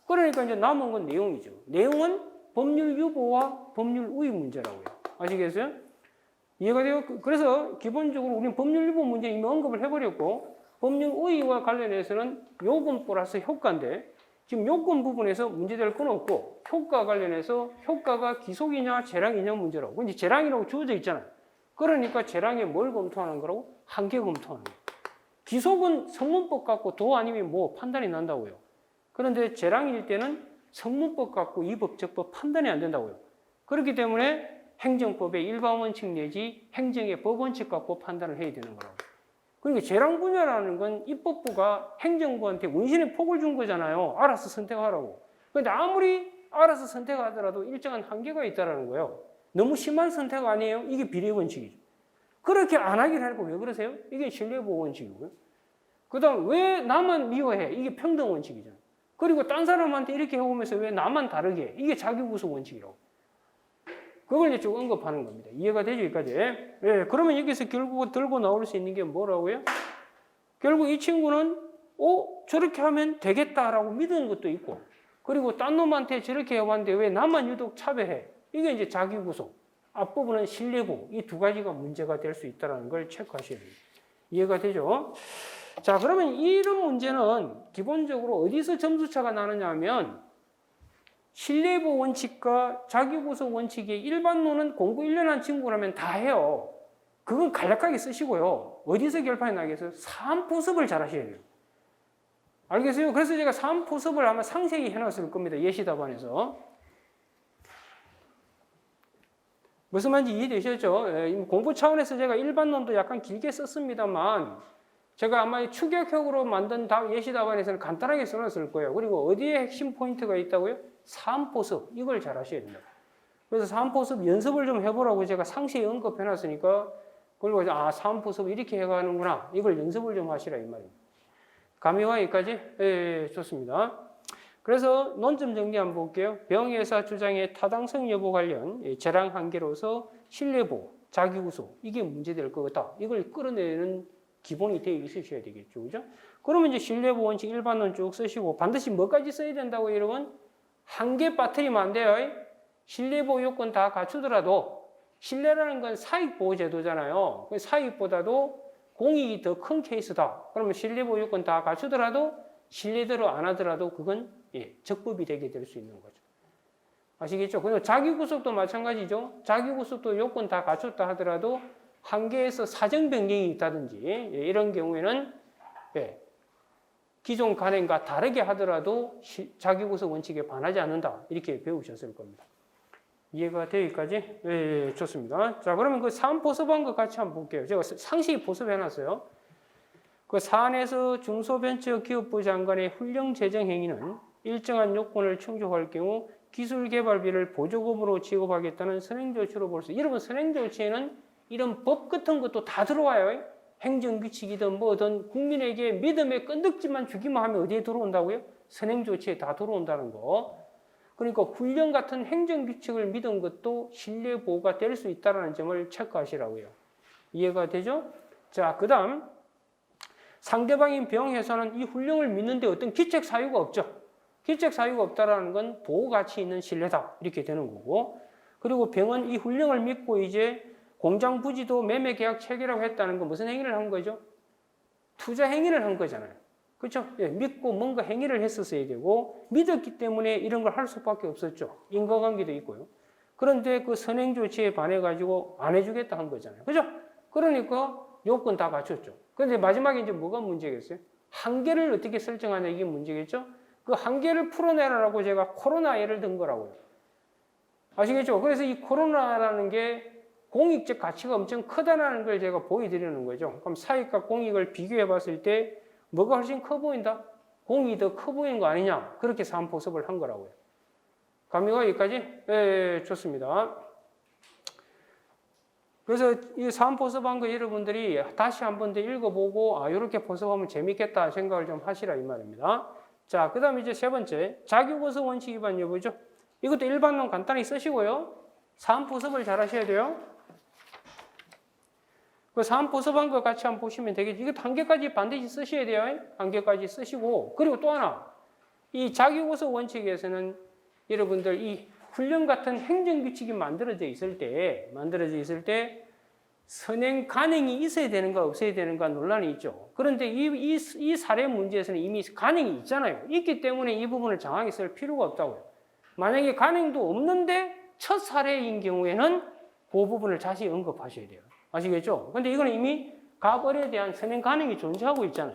그러니까 이제 남은 건 내용이죠. 내용은 법률 유보와 법률 우위 문제라고요. 아시겠어요? 이해가 돼요? 그래서 기본적으로 우리는 법률 유보 문제 이미 언급을 해버렸고 법률 우위와 관련해서는 요건 플러스 효과인데 지금 요건 부분에서 문제될 건 없고 효과 관련해서 효과가 기속이냐 재량이냐 문제라고. 근데 재량이라고 주어져 있잖아요. 그러니까 재량에 뭘 검토하는 거라고? 한계 검토하는 거예요. 기속은 성문법 갖고 도 아니면 뭐 판단이 난다고요. 그런데 재량일 때는 성문법 갖고 이법적법 판단이 안 된다고요. 그렇기 때문에 행정법의 일반 원칙 내지 행정의 법 원칙 갖고 판단을 해야 되는 거라고. 그러니까 재량 분야라는 건 입법부가 행정부한테 운신의 폭을 준 거잖아요. 알아서 선택하라고. 그런데 아무리 알아서 선택하더라도 일정한 한계가 있다는 거예요. 너무 심한 선택 아니에요? 이게 비례 원칙이죠. 그렇게 안 하길 하고 왜 그러세요? 이게 신뢰보호 원칙이고요. 그 다음 왜 나만 미워해? 이게 평등 원칙이잖아요. 그리고 딴 사람한테 이렇게 해오면서 왜 나만 다르게 해? 이게 자기구속 원칙이라고. 그걸 이제 쭉 언급하는 겁니다. 이해가 되죠? 여기까지. 예, 그러면 여기서 결국 들고 나올 수 있는 게 뭐라고요? 결국 이 친구는 저렇게 하면 되겠다라고 믿은 것도 있고 그리고 딴 놈한테 저렇게 해왔는데 왜 나만 유독 차별해? 이게 이제 자기구속. 앞부분은 신뢰보. 이 두 가지가 문제가 될 수 있다는 걸 체크하셔야 됩니다. 이해가 되죠? 자, 그러면 이런 문제는 기본적으로 어디서 점수차가 나느냐 하면 신뢰보 원칙과 자기구속 원칙의 일반론은 공부 1년 한 친구라면 다 해요. 그건 간략하게 쓰시고요. 어디서 결판이 나겠어요? 사안포섭을 잘 하셔야 돼요. 알겠어요? 그래서 제가 사안포섭을 아마 상세히 해놨을 겁니다. 예시답안에서. 무슨 말인지 이해되셨죠? 공부 차원에서 제가 일반론도 약간 길게 썼습니다만 제가 아마 추격형으로 만든 예시답안에서는 간단하게 써놨을 거예요. 그리고 어디에 핵심 포인트가 있다고요? 사안포섭. 이걸 잘 하셔야 됩니다. 그래서 사안포섭 연습을 좀 해보라고 제가 상세히 언급해놨으니까 그걸 사안포섭 이렇게 해가는구나. 이걸 연습을 좀 하시라 이 말입니다. 감이 와 여기까지? 예, 좋습니다. 그래서 논점 정리 한번 볼게요. 병의사 주장의 타당성 여부 관련 재량 한계로서 신뢰보, 자기구속 이게 문제될 것 같다. 이걸 끌어내는 기본이 되어 있으셔야 되겠죠. 그죠? 그러면 이제 신뢰보 원칙 일반론 쭉 쓰시고 반드시 뭐까지 써야 된다고 여러분? 한계 빠뜨리면 안 돼요. 신뢰보 요건 다 갖추더라도 신뢰라는 건 사익보호 제도잖아요. 사익보다도 공익이 더 큰 케이스다. 그러면 신뢰보 요건 다 갖추더라도 신뢰대로 안 하더라도 그건 적법이 되게 될 수 있는 거죠. 아시겠죠? 그리고 자기구속도 마찬가지죠. 자기구속도 요건 다 갖췄다 하더라도 한계에서 사정 변경이 있다든지 이런 경우에는 기존 관행과 다르게 하더라도 자기구속 원칙에 반하지 않는다. 이렇게 배우셨을 겁니다. 이해가 되기까지? 예, 좋습니다. 자, 그러면 그 사안포섭한 거 같이 한번 볼게요. 제가 상세히 포섭해놨어요. 그 사안에서 중소벤처기업부 장관의 훈령 재정 행위는 일정한 요건을 충족할 경우 기술개발비를 보조금으로 지급하겠다는 선행조치로 볼 수 있어요. 여러분, 선행조치에는 이런 법 같은 것도 다 들어와요. 행정규칙이든 뭐든 국민에게 믿음의 끈덕지만 주기만 하면 어디에 들어온다고요? 선행조치에 다 들어온다는 거. 그러니까 훈령 같은 행정규칙을 믿은 것도 신뢰보호가 될 수 있다는 점을 체크하시라고요. 이해가 되죠? 자, 그 다음 상대방인 병회사는 이 훈령을 믿는데 어떤 기책 사유가 없죠. 기책 사유가 없다라는 건 보호가치 있는 신뢰다. 이렇게 되는 거고. 그리고 병은 이 훈령을 믿고 이제 공장 부지도 매매 계약 체결하고 했다는 건 무슨 행위를 한 거죠? 투자 행위를 한 거잖아요. 그렇죠? 믿고 뭔가 행위를 했었어야 되고 믿었기 때문에 이런 걸 할 수밖에 없었죠. 인과관계도 있고요. 그런데 그 선행 조치에 반해 가지고 안 해주겠다 한 거잖아요. 그죠? 그러니까 요건 다 갖췄죠. 그런데 마지막에 이제 뭐가 문제겠어요? 한계를 어떻게 설정하냐 이게 문제겠죠? 그 한계를 풀어내라고 제가 코로나 예를 든 거라고요. 아시겠죠? 그래서 이 코로나라는 게 공익적 가치가 엄청 크다는 걸 제가 보여드리는 거죠. 그럼 사익과 공익을 비교해 봤을 때 뭐가 훨씬 커 보인다? 공익이 더 커 보이는 거 아니냐? 그렇게 사안포섭을 한 거라고요. 감이 와 여기까지? 네, 좋습니다. 그래서 이 사안포섭한 거 여러분들이 다시 한 번 더 읽어보고 이렇게 포섭하면 재밌겠다 생각을 좀 하시라 이 말입니다. 자, 그 다음에 이제 세 번째 자기고서 원칙 위반 여부죠. 이것도 일반론 간단히 쓰시고요. 사안포섭을 잘 하셔야 돼요. 그 사안포섭한 거 같이 한번 보시면 되겠죠. 이것도 한 개까지 반드시 쓰셔야 돼요. 한 개까지 쓰시고 그리고 또 하나 이 자기고서 원칙에서는 여러분들 이 훈련 같은 행정규칙이 만들어져 있을 때 선행 간행이 있어야 되는가 없어야 되는가 논란이 있죠. 그런데 이 사례 문제에서는 이미 간행이 있잖아요. 있기 때문에 이 부분을 장하게 쓸 필요가 없다고요. 만약에 간행도 없는데 첫 사례인 경우에는 그 부분을 다시 언급하셔야 돼요. 아시겠죠? 근데 이거는 이미 가벌에 대한 선행 간행이 존재하고 있잖아요.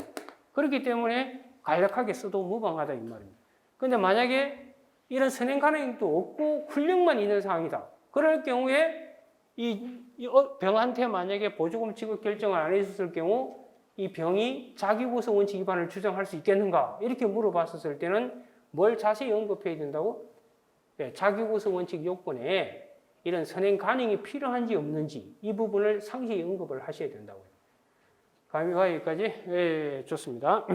그렇기 때문에 간략하게 써도 무방하다 이 말입니다. 근데 만약에 이런 선행 간행도 없고 훈령만 있는 상황이다. 그럴 경우에 이 병한테 만약에 보조금 지급 결정을 안 해줬을 경우 이 병이 자기고서 원칙 위반을 주장할 수 있겠는가? 이렇게 물어봤었을 때는 뭘 자세히 언급해야 된다고? 네, 자기고서 원칙 요건에 이런 선행 간행이 필요한지 없는지 이 부분을 상세히 언급을 하셔야 된다고요. 감이 와 여기까지? 예, 좋습니다.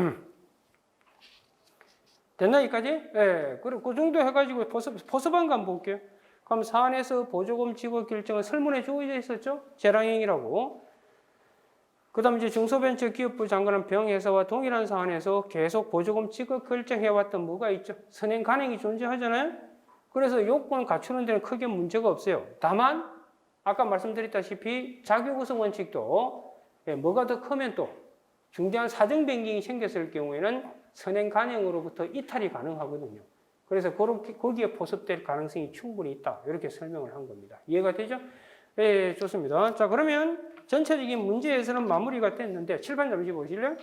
됐나 여기까지? 예, 그리고 그 정도 해가지고 포섭한 거 한번 볼게요. 그럼 사안에서 보조금 지급 결정은 설문에 주어져 있었죠? 재량행위라고. 그 다음 이제 중소벤처기업부 장관은 병회사와 동일한 사안에서 계속 보조금 지급 결정해왔던 뭐가 있죠? 선행 간행이 존재하잖아요? 그래서 요건 갖추는 데는 크게 문제가 없어요. 다만 아까 말씀드렸다시피 자격우수 원칙도 뭐가 더 크면 또 중대한 사정 변경이 생겼을 경우에는 선행 간행으로부터 이탈이 가능하거든요. 그래서 거기에 포섭될 가능성이 충분히 있다. 이렇게 설명을 한 겁니다. 이해가 되죠? 예, 좋습니다. 자, 그러면 전체적인 문제에서는 마무리가 됐는데 7번 잠시 보실래요?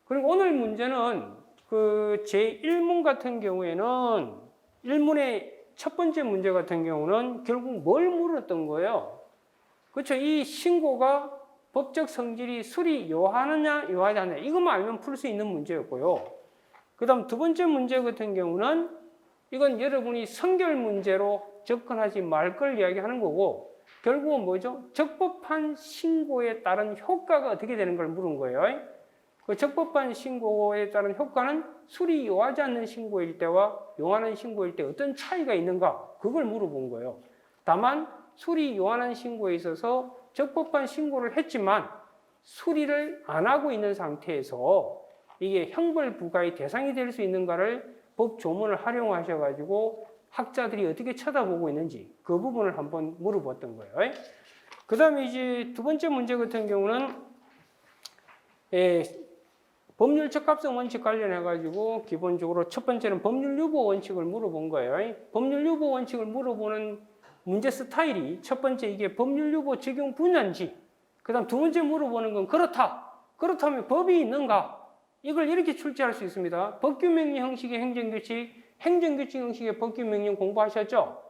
그리고 오늘 문제는 그 제1문 같은 경우에는 1문의 첫 번째 문제 같은 경우는 결국 뭘 물었던 거예요? 그렇죠? 이 신고가 법적 성질이 수리 요하느냐 요하지 않느냐 이것만 알면 풀 수 있는 문제였고요. 그 다음 두 번째 문제 같은 경우는 이건 여러분이 선결 문제로 접근하지 말 걸 이야기하는 거고 결국은 뭐죠? 적법한 신고에 따른 효과가 어떻게 되는 걸 물은 거예요. 그 적법한 신고에 따른 효과는 수리 요하지 않는 신고일 때와 요하는 신고일 때 어떤 차이가 있는가 그걸 물어본 거예요. 다만 수리 요하는 신고에 있어서 적법한 신고를 했지만 수리를 안 하고 있는 상태에서 이게 형벌 부과의 대상이 될 수 있는가를 법 조문을 활용하셔가지고 학자들이 어떻게 쳐다보고 있는지 그 부분을 한번 물어봤던 거예요. 그 다음에 이제 두 번째 문제 같은 경우는 법률 적합성 원칙 관련해가지고 기본적으로 첫 번째는 법률 유보 원칙을 물어본 거예요. 법률 유보 원칙을 물어보는 문제 스타일이 첫 번째 이게 법률 유보 적용 분야인지 그 다음 두 번째 물어보는 건 그렇다면 법이 있는가 이걸 이렇게 출제할 수 있습니다. 법규명령 형식의 행정규칙 행정규칙 형식의 법규명령 공부하셨죠?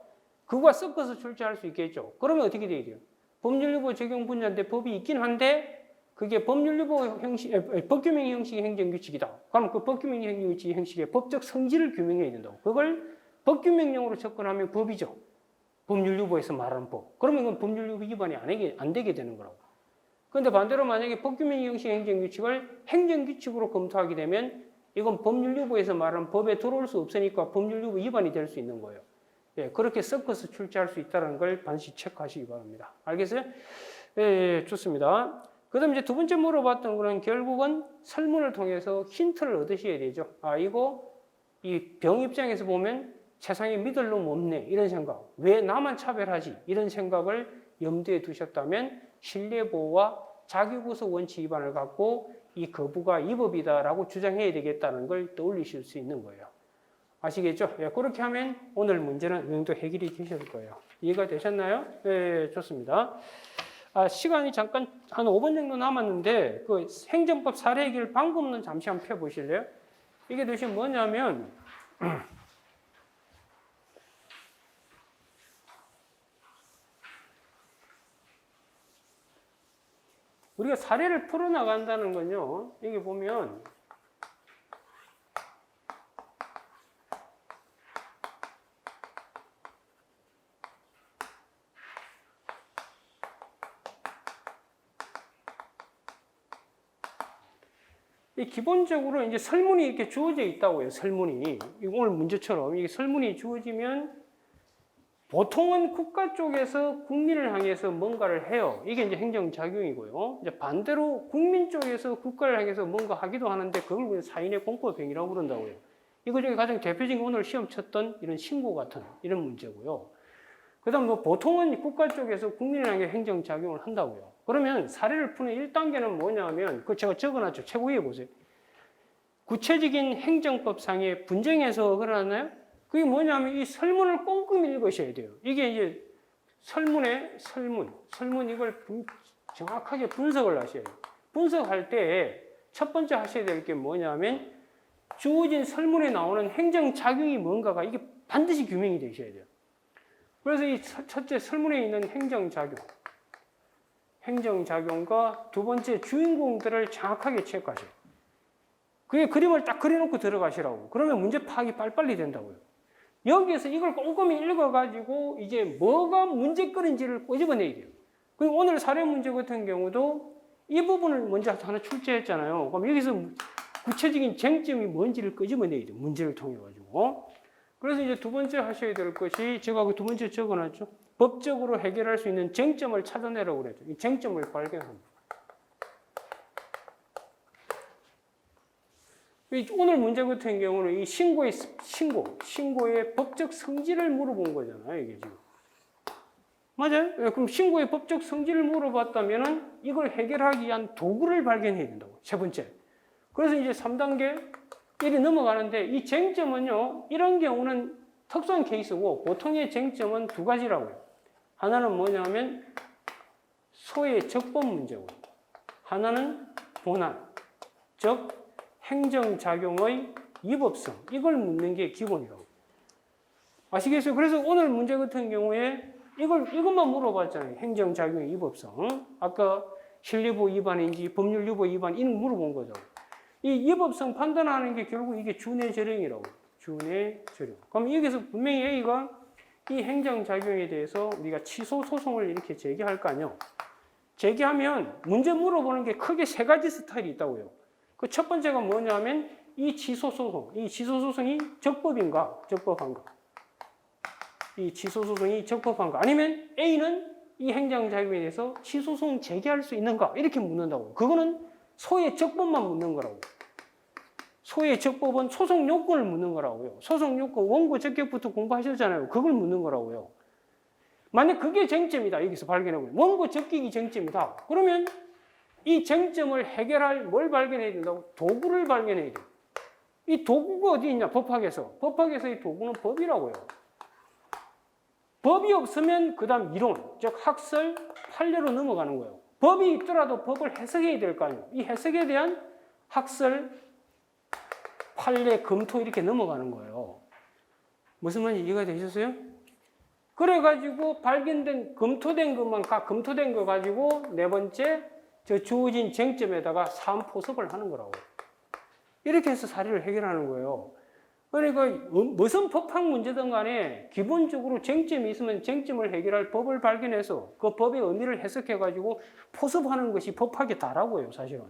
그거와 섞어서 출제할 수 있겠죠. 그러면 어떻게 돼야 돼요? 법률 유보 적용 분야인데 법이 있긴 한데 그게 법률 유보 형식, 법규명령 형식의 행정규칙이다. 그럼 그 법규명령 행정규칙 형식의 법적 성질을 규명해야 된다고. 그걸 법규명령으로 접근하면 법이죠. 법률유보에서 말하는 법. 그러면 이건 법률유보 위반이 안 되게 되는 거라고. 그런데 반대로 만약에 법규명령 형식 행정규칙을 행정규칙으로 검토하게 되면 이건 법률유보에서 말하는 법에 들어올 수 없으니까 법률유보 위반이 될 수 있는 거예요. 예, 그렇게 섞어서 출제할 수 있다는 걸 반드시 체크하시기 바랍니다. 알겠어요? 예, 좋습니다. 그 다음 이제 두 번째 물어봤던 거는 결국은 설문을 통해서 힌트를 얻으셔야 되죠. 이거 이 병 입장에서 보면 세상에 믿을 놈 없네 이런 생각 왜 나만 차별하지 이런 생각을 염두에 두셨다면 신뢰보호와 자기구속 원칙 위반을 갖고 이 거부가 위법이다라고 주장해야 되겠다는 걸 떠올리실 수 있는 거예요. 아시겠죠? 예, 그렇게 하면 오늘 문제는 어느 정도 해결이 되실 거예요. 이해가 되셨나요? 네, 좋습니다. 시간이 잠깐 한 5분 정도 남았는데 그 행정법 사례 해결 방법론 잠시 한번 펴보실래요? 이게 도대체 뭐냐면 우리가 사례를 풀어나간다는 건요. 여기 보면 이 기본적으로 이제 설문이 이렇게 주어져 있다고요. 설문이. 오늘 문제처럼 이게 설문이 주어지면 보통은 국가 쪽에서 국민을 향해서 뭔가를 해요. 이게 이제 행정작용이고요. 이제 반대로 국민 쪽에서 국가를 향해서 뭔가 하기도 하는데 그걸 사인의 공법행위라고 그런다고요. 이거 중에 가장 대표적인 오늘 시험 쳤던 이런 신고 같은 이런 문제고요. 그 다음 뭐 보통은 국가 쪽에서 국민을 향해 행정작용을 한다고요. 그러면 사례를 푸는 1단계는 뭐냐면, 그 제가 적어놨죠. 최고위에 보세요. 구체적인 행정법상의 분쟁에서 그러나요? 그게 뭐냐면 이 설문을 꼼꼼히 읽으셔야 돼요. 이게 이제 설문 이걸 정확하게 분석을 하셔야 돼요. 분석할 때 첫 번째 하셔야 될 게 뭐냐면 주어진 설문에 나오는 행정작용이 뭔가가 이게 반드시 규명이 되셔야 돼요. 그래서 이 첫째 설문에 있는 행정작용과 두 번째 주인공들을 정확하게 체크하셔요. 그게 그림을 딱 그려놓고 들어가시라고. 그러면 문제 파악이 빨리빨리 된다고요. 여기에서 이걸 꼼꼼히 읽어가지고 이제 뭐가 문제거리인지를 꼬집어내야 돼요. 그리고 오늘 사례 문제 같은 경우도 이 부분을 먼저 하나 출제했잖아요. 그럼 여기서 구체적인 쟁점이 뭔지를 끄집어내야 돼요. 문제를 통해가지고. 그래서 이제 두 번째 하셔야 될 것이, 제가 그 두 번째 적어놨죠. 법적으로 해결할 수 있는 쟁점을 찾아내라고 그랬죠. 이 쟁점을 발견합니다. 오늘 문제 같은 경우는 이 신고의 법적 성질을 물어본 거잖아요, 이게 지금. 맞아요? 그럼 신고의 법적 성질을 물어봤다면은 이걸 해결하기 위한 도구를 발견해야 된다고. 세 번째. 그래서 이제 3단계 1이 넘어가는데 이 쟁점은요, 이런 경우는 특수한 케이스고 보통의 쟁점은 두 가지라고요. 하나는 뭐냐면 소의 적법 문제고, 하나는 본안, 즉 행정작용의 위법성, 이걸 묻는 게 기본이라고. 아시겠어요? 그래서 오늘 문제 같은 경우에 이것만 물어봤잖아요. 행정작용의 위법성. 아까 신뢰보 위반인지 법률 위반 이런 거 물어본 거죠. 이 위법성 판단하는 게 결국 이게 준해절용이라고. 준해절용. 그럼 여기서 분명히 A가 이 행정작용에 대해서 우리가 취소 소송을 이렇게 제기할 거 아니에요. 제기하면 문제 물어보는 게 크게 세 가지 스타일이 있다고요. 그 첫 번째가 뭐냐면 이 취소 소송이 적법인가, 적법한가. 이 취소 소송이 적법한가. 아니면 A는 이 행정작용에 대해서 취소 소송 제기할 수 있는가 이렇게 묻는다고. 그거는 소의 적법만 묻는 거라고. 소의 적법은 소송 요건을 묻는 거라고요. 소송 요건 원고 적격부터 공부하셨잖아요. 그걸 묻는 거라고요. 만약 그게 쟁점이다. 여기서 발견해보면 원고 적격이 쟁점이다. 그러면 이 쟁점을 해결할 뭘 발견해야 된다고? 도구를 발견해야 돼요. 이 도구가 어디 있냐? 법학에서. 법학에서 이 도구는 법이라고요. 법이 없으면 그 다음 이론, 즉 학설, 판례로 넘어가는 거예요. 법이 있더라도 법을 해석해야 될 거 아니에요. 이 해석에 대한 학설, 판례, 검토 이렇게 넘어가는 거예요. 무슨 말인지 이해가 되셨어요? 그래가지고 발견된, 검토된 거 가지고 네 번째 저 주어진 쟁점에다가 사안포섭을 하는 거라고. 이렇게 해서 사례를 해결하는 거예요. 그러니까 무슨 법학 문제든 간에 기본적으로 쟁점이 있으면 쟁점을 해결할 법을 발견해서 그 법의 의미를 해석해가지고 포섭하는 것이 법학의 다라고요, 사실은.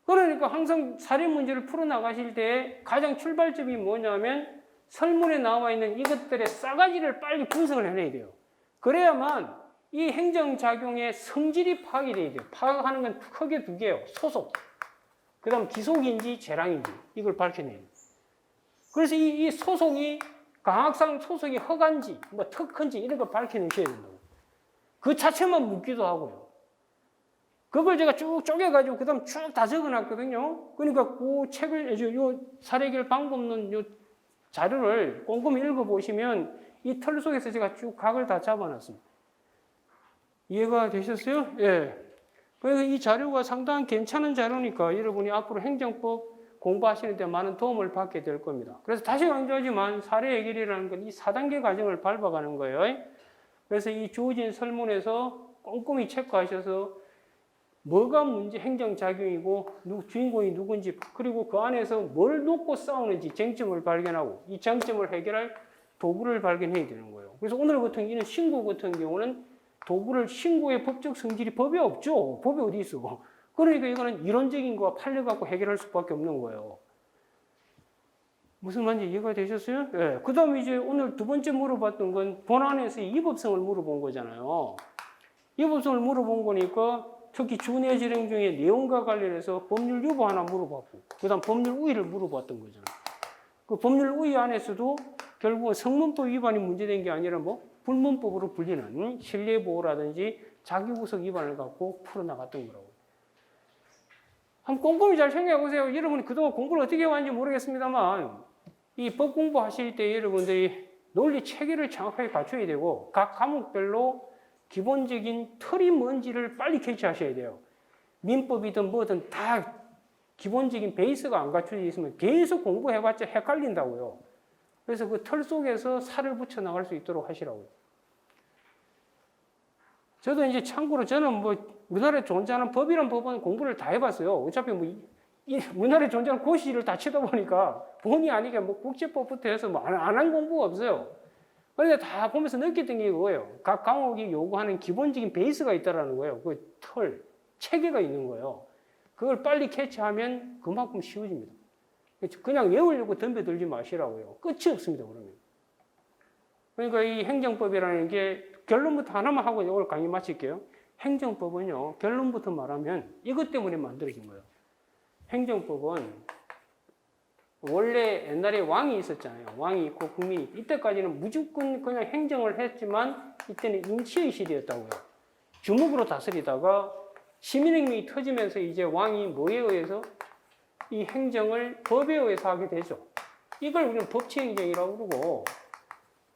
그러니까 항상 사례 문제를 풀어나가실 때 가장 출발점이 뭐냐면 설문에 나와 있는 이것들의 싸가지를 빨리 분석을 해내야 돼요. 그래야만 이 행정작용의 성질이 파악이 돼야 돼요. 파악하는 건 크게 두 개예요. 소속, 그 다음 기속인지 재량인지 이걸 밝혀내야 돼요. 그래서 이 소송이 강학상 소송이 허가인지 뭐 특허인지 이런 걸 밝혀내셔야 된다고. 그 자체만 묻기도 하고요. 그걸 제가 쭉 쪼개가지고 그 다음 쭉 다 적어놨거든요. 그러니까 그 책을, 요 사례 해결 방법론 요 자료를 꼼꼼히 읽어보시면 이 틀 속에서 제가 쭉 각을 다 잡아놨습니다. 이해가 되셨어요? 예. 그래서 이 자료가 상당히 괜찮은 자료니까 여러분이 앞으로 행정법 공부하시는 데 많은 도움을 받게 될 겁니다. 그래서 다시 강조하지만 사례 해결이라는 건 이 4단계 과정을 밟아가는 거예요. 그래서 이 주어진 설문에서 꼼꼼히 체크하셔서 뭐가 문제 행정작용이고 주인공이 누군지, 그리고 그 안에서 뭘 놓고 싸우는지 쟁점을 발견하고 이 쟁점을 해결할 도구를 발견해야 되는 거예요. 그래서 오늘 같은 이런 신고 같은 경우는 도구를, 신고의 법적 성질이 법에 없죠. 법이 어디 있어. 그러니까 이거는 이론적인 거 팔려갖고 해결할 수밖에 없는 거예요. 무슨 말인지 이해가 되셨어요? 예. 그 다음에 이제 오늘 두 번째 물어봤던 건 본안에서 이법성을 물어본 거잖아요. 이법성을 물어본 거니까 특히 준해 실행 중에 내용과 관련해서 법률 유보 하나 물어봤고, 그 다음 법률 우위를 물어봤던 거잖아요. 그 법률 우위 안에서도 결국은 성문법 위반이 문제된 게 아니라 뭐 불문법으로 불리는 신뢰보호라든지 자기구속 위반을 갖고 풀어나갔던 거라고. 한번 꼼꼼히 잘 생각해 보세요. 여러분이 그동안 공부를 어떻게 해왔는지 모르겠습니다만 이 법 공부하실 때 여러분들이 논리 체계를 정확하게 갖춰야 되고 각 과목별로 기본적인 틀이 뭔지를 빨리 캐치하셔야 돼요. 민법이든 뭐든 다 기본적인 베이스가 안 갖춰져 있으면 계속 공부해봤자 헷갈린다고요. 그래서 그 틀 속에서 살을 붙여 나갈 수 있도록 하시라고요. 저도 이제 참고로 저는 뭐 우리나라에 존재하는 법이란 법은 공부를 다 해봤어요. 어차피 뭐 우리나라에 존재하는 고시를 다 치다 보니까 본의 아니게 뭐 국제법부터 해서 뭐 안 한 공부가 없어요. 그런데 다 보면서 느꼈던 게 그거예요. 각 과목이 요구하는 기본적인 베이스가 있다라는 거예요. 그 틀, 체계가 있는 거예요. 그걸 빨리 캐치하면 그만큼 쉬워집니다. 그냥 외우려고 덤벼들지 마시라고요. 끝이 없습니다, 그러면. 그러니까 이 행정법이라는 게 결론부터 하나만 하고 이걸 강의 마칠게요. 행정법은요, 결론부터 말하면 이것 때문에 만들어진 거예요. 행정법은 원래 옛날에 왕이 있었잖아요. 왕이 있고 국민이 있고. 이때까지는 무조건 그냥 행정을 했지만 이때는 임시의 시대였다고요. 주목으로 다스리다가 시민혁명이 터지면서 이제 왕이 뭐에 의해서 이 행정을 법에 의해서 하게 되죠. 이걸 우리는 법치행정이라고 그러고,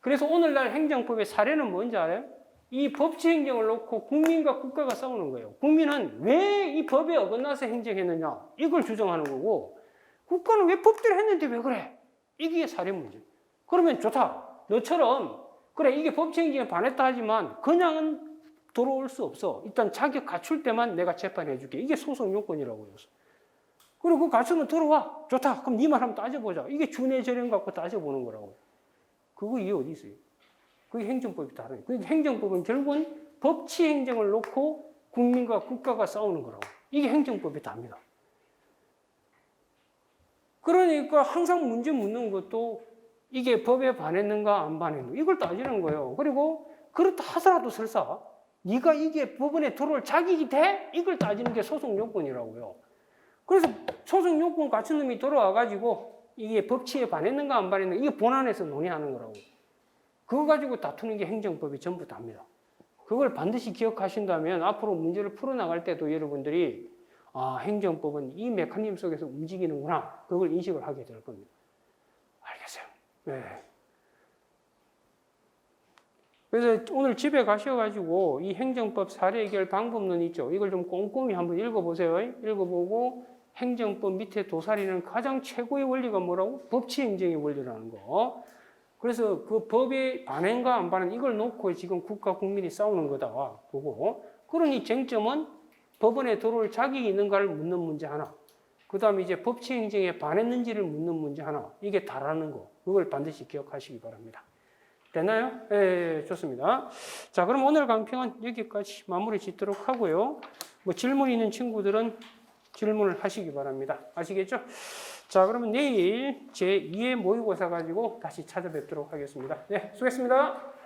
그래서 오늘날 행정법의 사례는 뭔지 알아요? 이 법치행정을 놓고 국민과 국가가 싸우는 거예요. 국민은 왜 이 법에 어긋나서 행정했느냐, 이걸 주장하는 거고, 국가는 왜 법대로 했는데 왜 그래? 이게 사례 문제. 그러면 좋다. 너처럼 그래 이게 법치행정에 반했다 하지만 그냥은 들어올 수 없어. 일단 자격 갖출 때만 내가 재판해 줄게. 이게 소송 요건이라고 해서. 그리고 그 갖추면 들어와. 좋다. 그럼 네 말 한번 따져보자. 이게 준해 절연 갖고 따져보는 거라고. 그거 이해 어디 있어요? 그게 행정법이 다르네. 그 행정법은 결국은 법치 행정을 놓고 국민과 국가가 싸우는 거라고. 이게 행정법이 답니다. 그러니까 항상 문제 묻는 것도 이게 법에 반했는가 안 반했는가 이걸 따지는 거예요. 그리고 그렇다 하더라도 설사 네가 이게 법원에 들어올 자격이 돼? 이걸 따지는 게 소송 요건이라고요. 그래서 소송 요건 갖춘 놈이 들어와가지고 이게 법치에 반했는가 안 반했는가 이게 본안에서 논의하는 거라고. 그거 가지고 다투는 게 행정법이 전부 답니다. 그걸 반드시 기억하신다면 앞으로 문제를 풀어나갈 때도 여러분들이 아, 행정법은 이 메커니즘 속에서 움직이는구나. 그걸 인식을 하게 될 겁니다. 알겠어요? 네. 그래서 오늘 집에 가셔가지고 이 행정법 사례 해결 방법론 있죠. 이걸 좀 꼼꼼히 한번 읽어보세요. 읽어보고 행정법 밑에 도사리는 가장 최고의 원리가 뭐라고? 법치행정의 원리라는 거. 그래서 그 법에 반행과 안 반행 이걸 놓고 지금 국가 국민이 싸우는 거다 보고 그러니 쟁점은 법원에 들어올 자격이 있는가를 묻는 문제 하나, 그 다음에 이제 법치행정에 반했는지를 묻는 문제 하나, 이게 다라는 거, 그걸 반드시 기억하시기 바랍니다. 됐나요? 네, 좋습니다. 자, 그럼 오늘 강평은 여기까지 마무리 짓도록 하고요. 뭐 질문 있는 친구들은 질문을 하시기 바랍니다. 아시겠죠? 자, 그러면 내일 제2회 모의고사 가지고 다시 찾아뵙도록 하겠습니다. 네, 수고했습니다.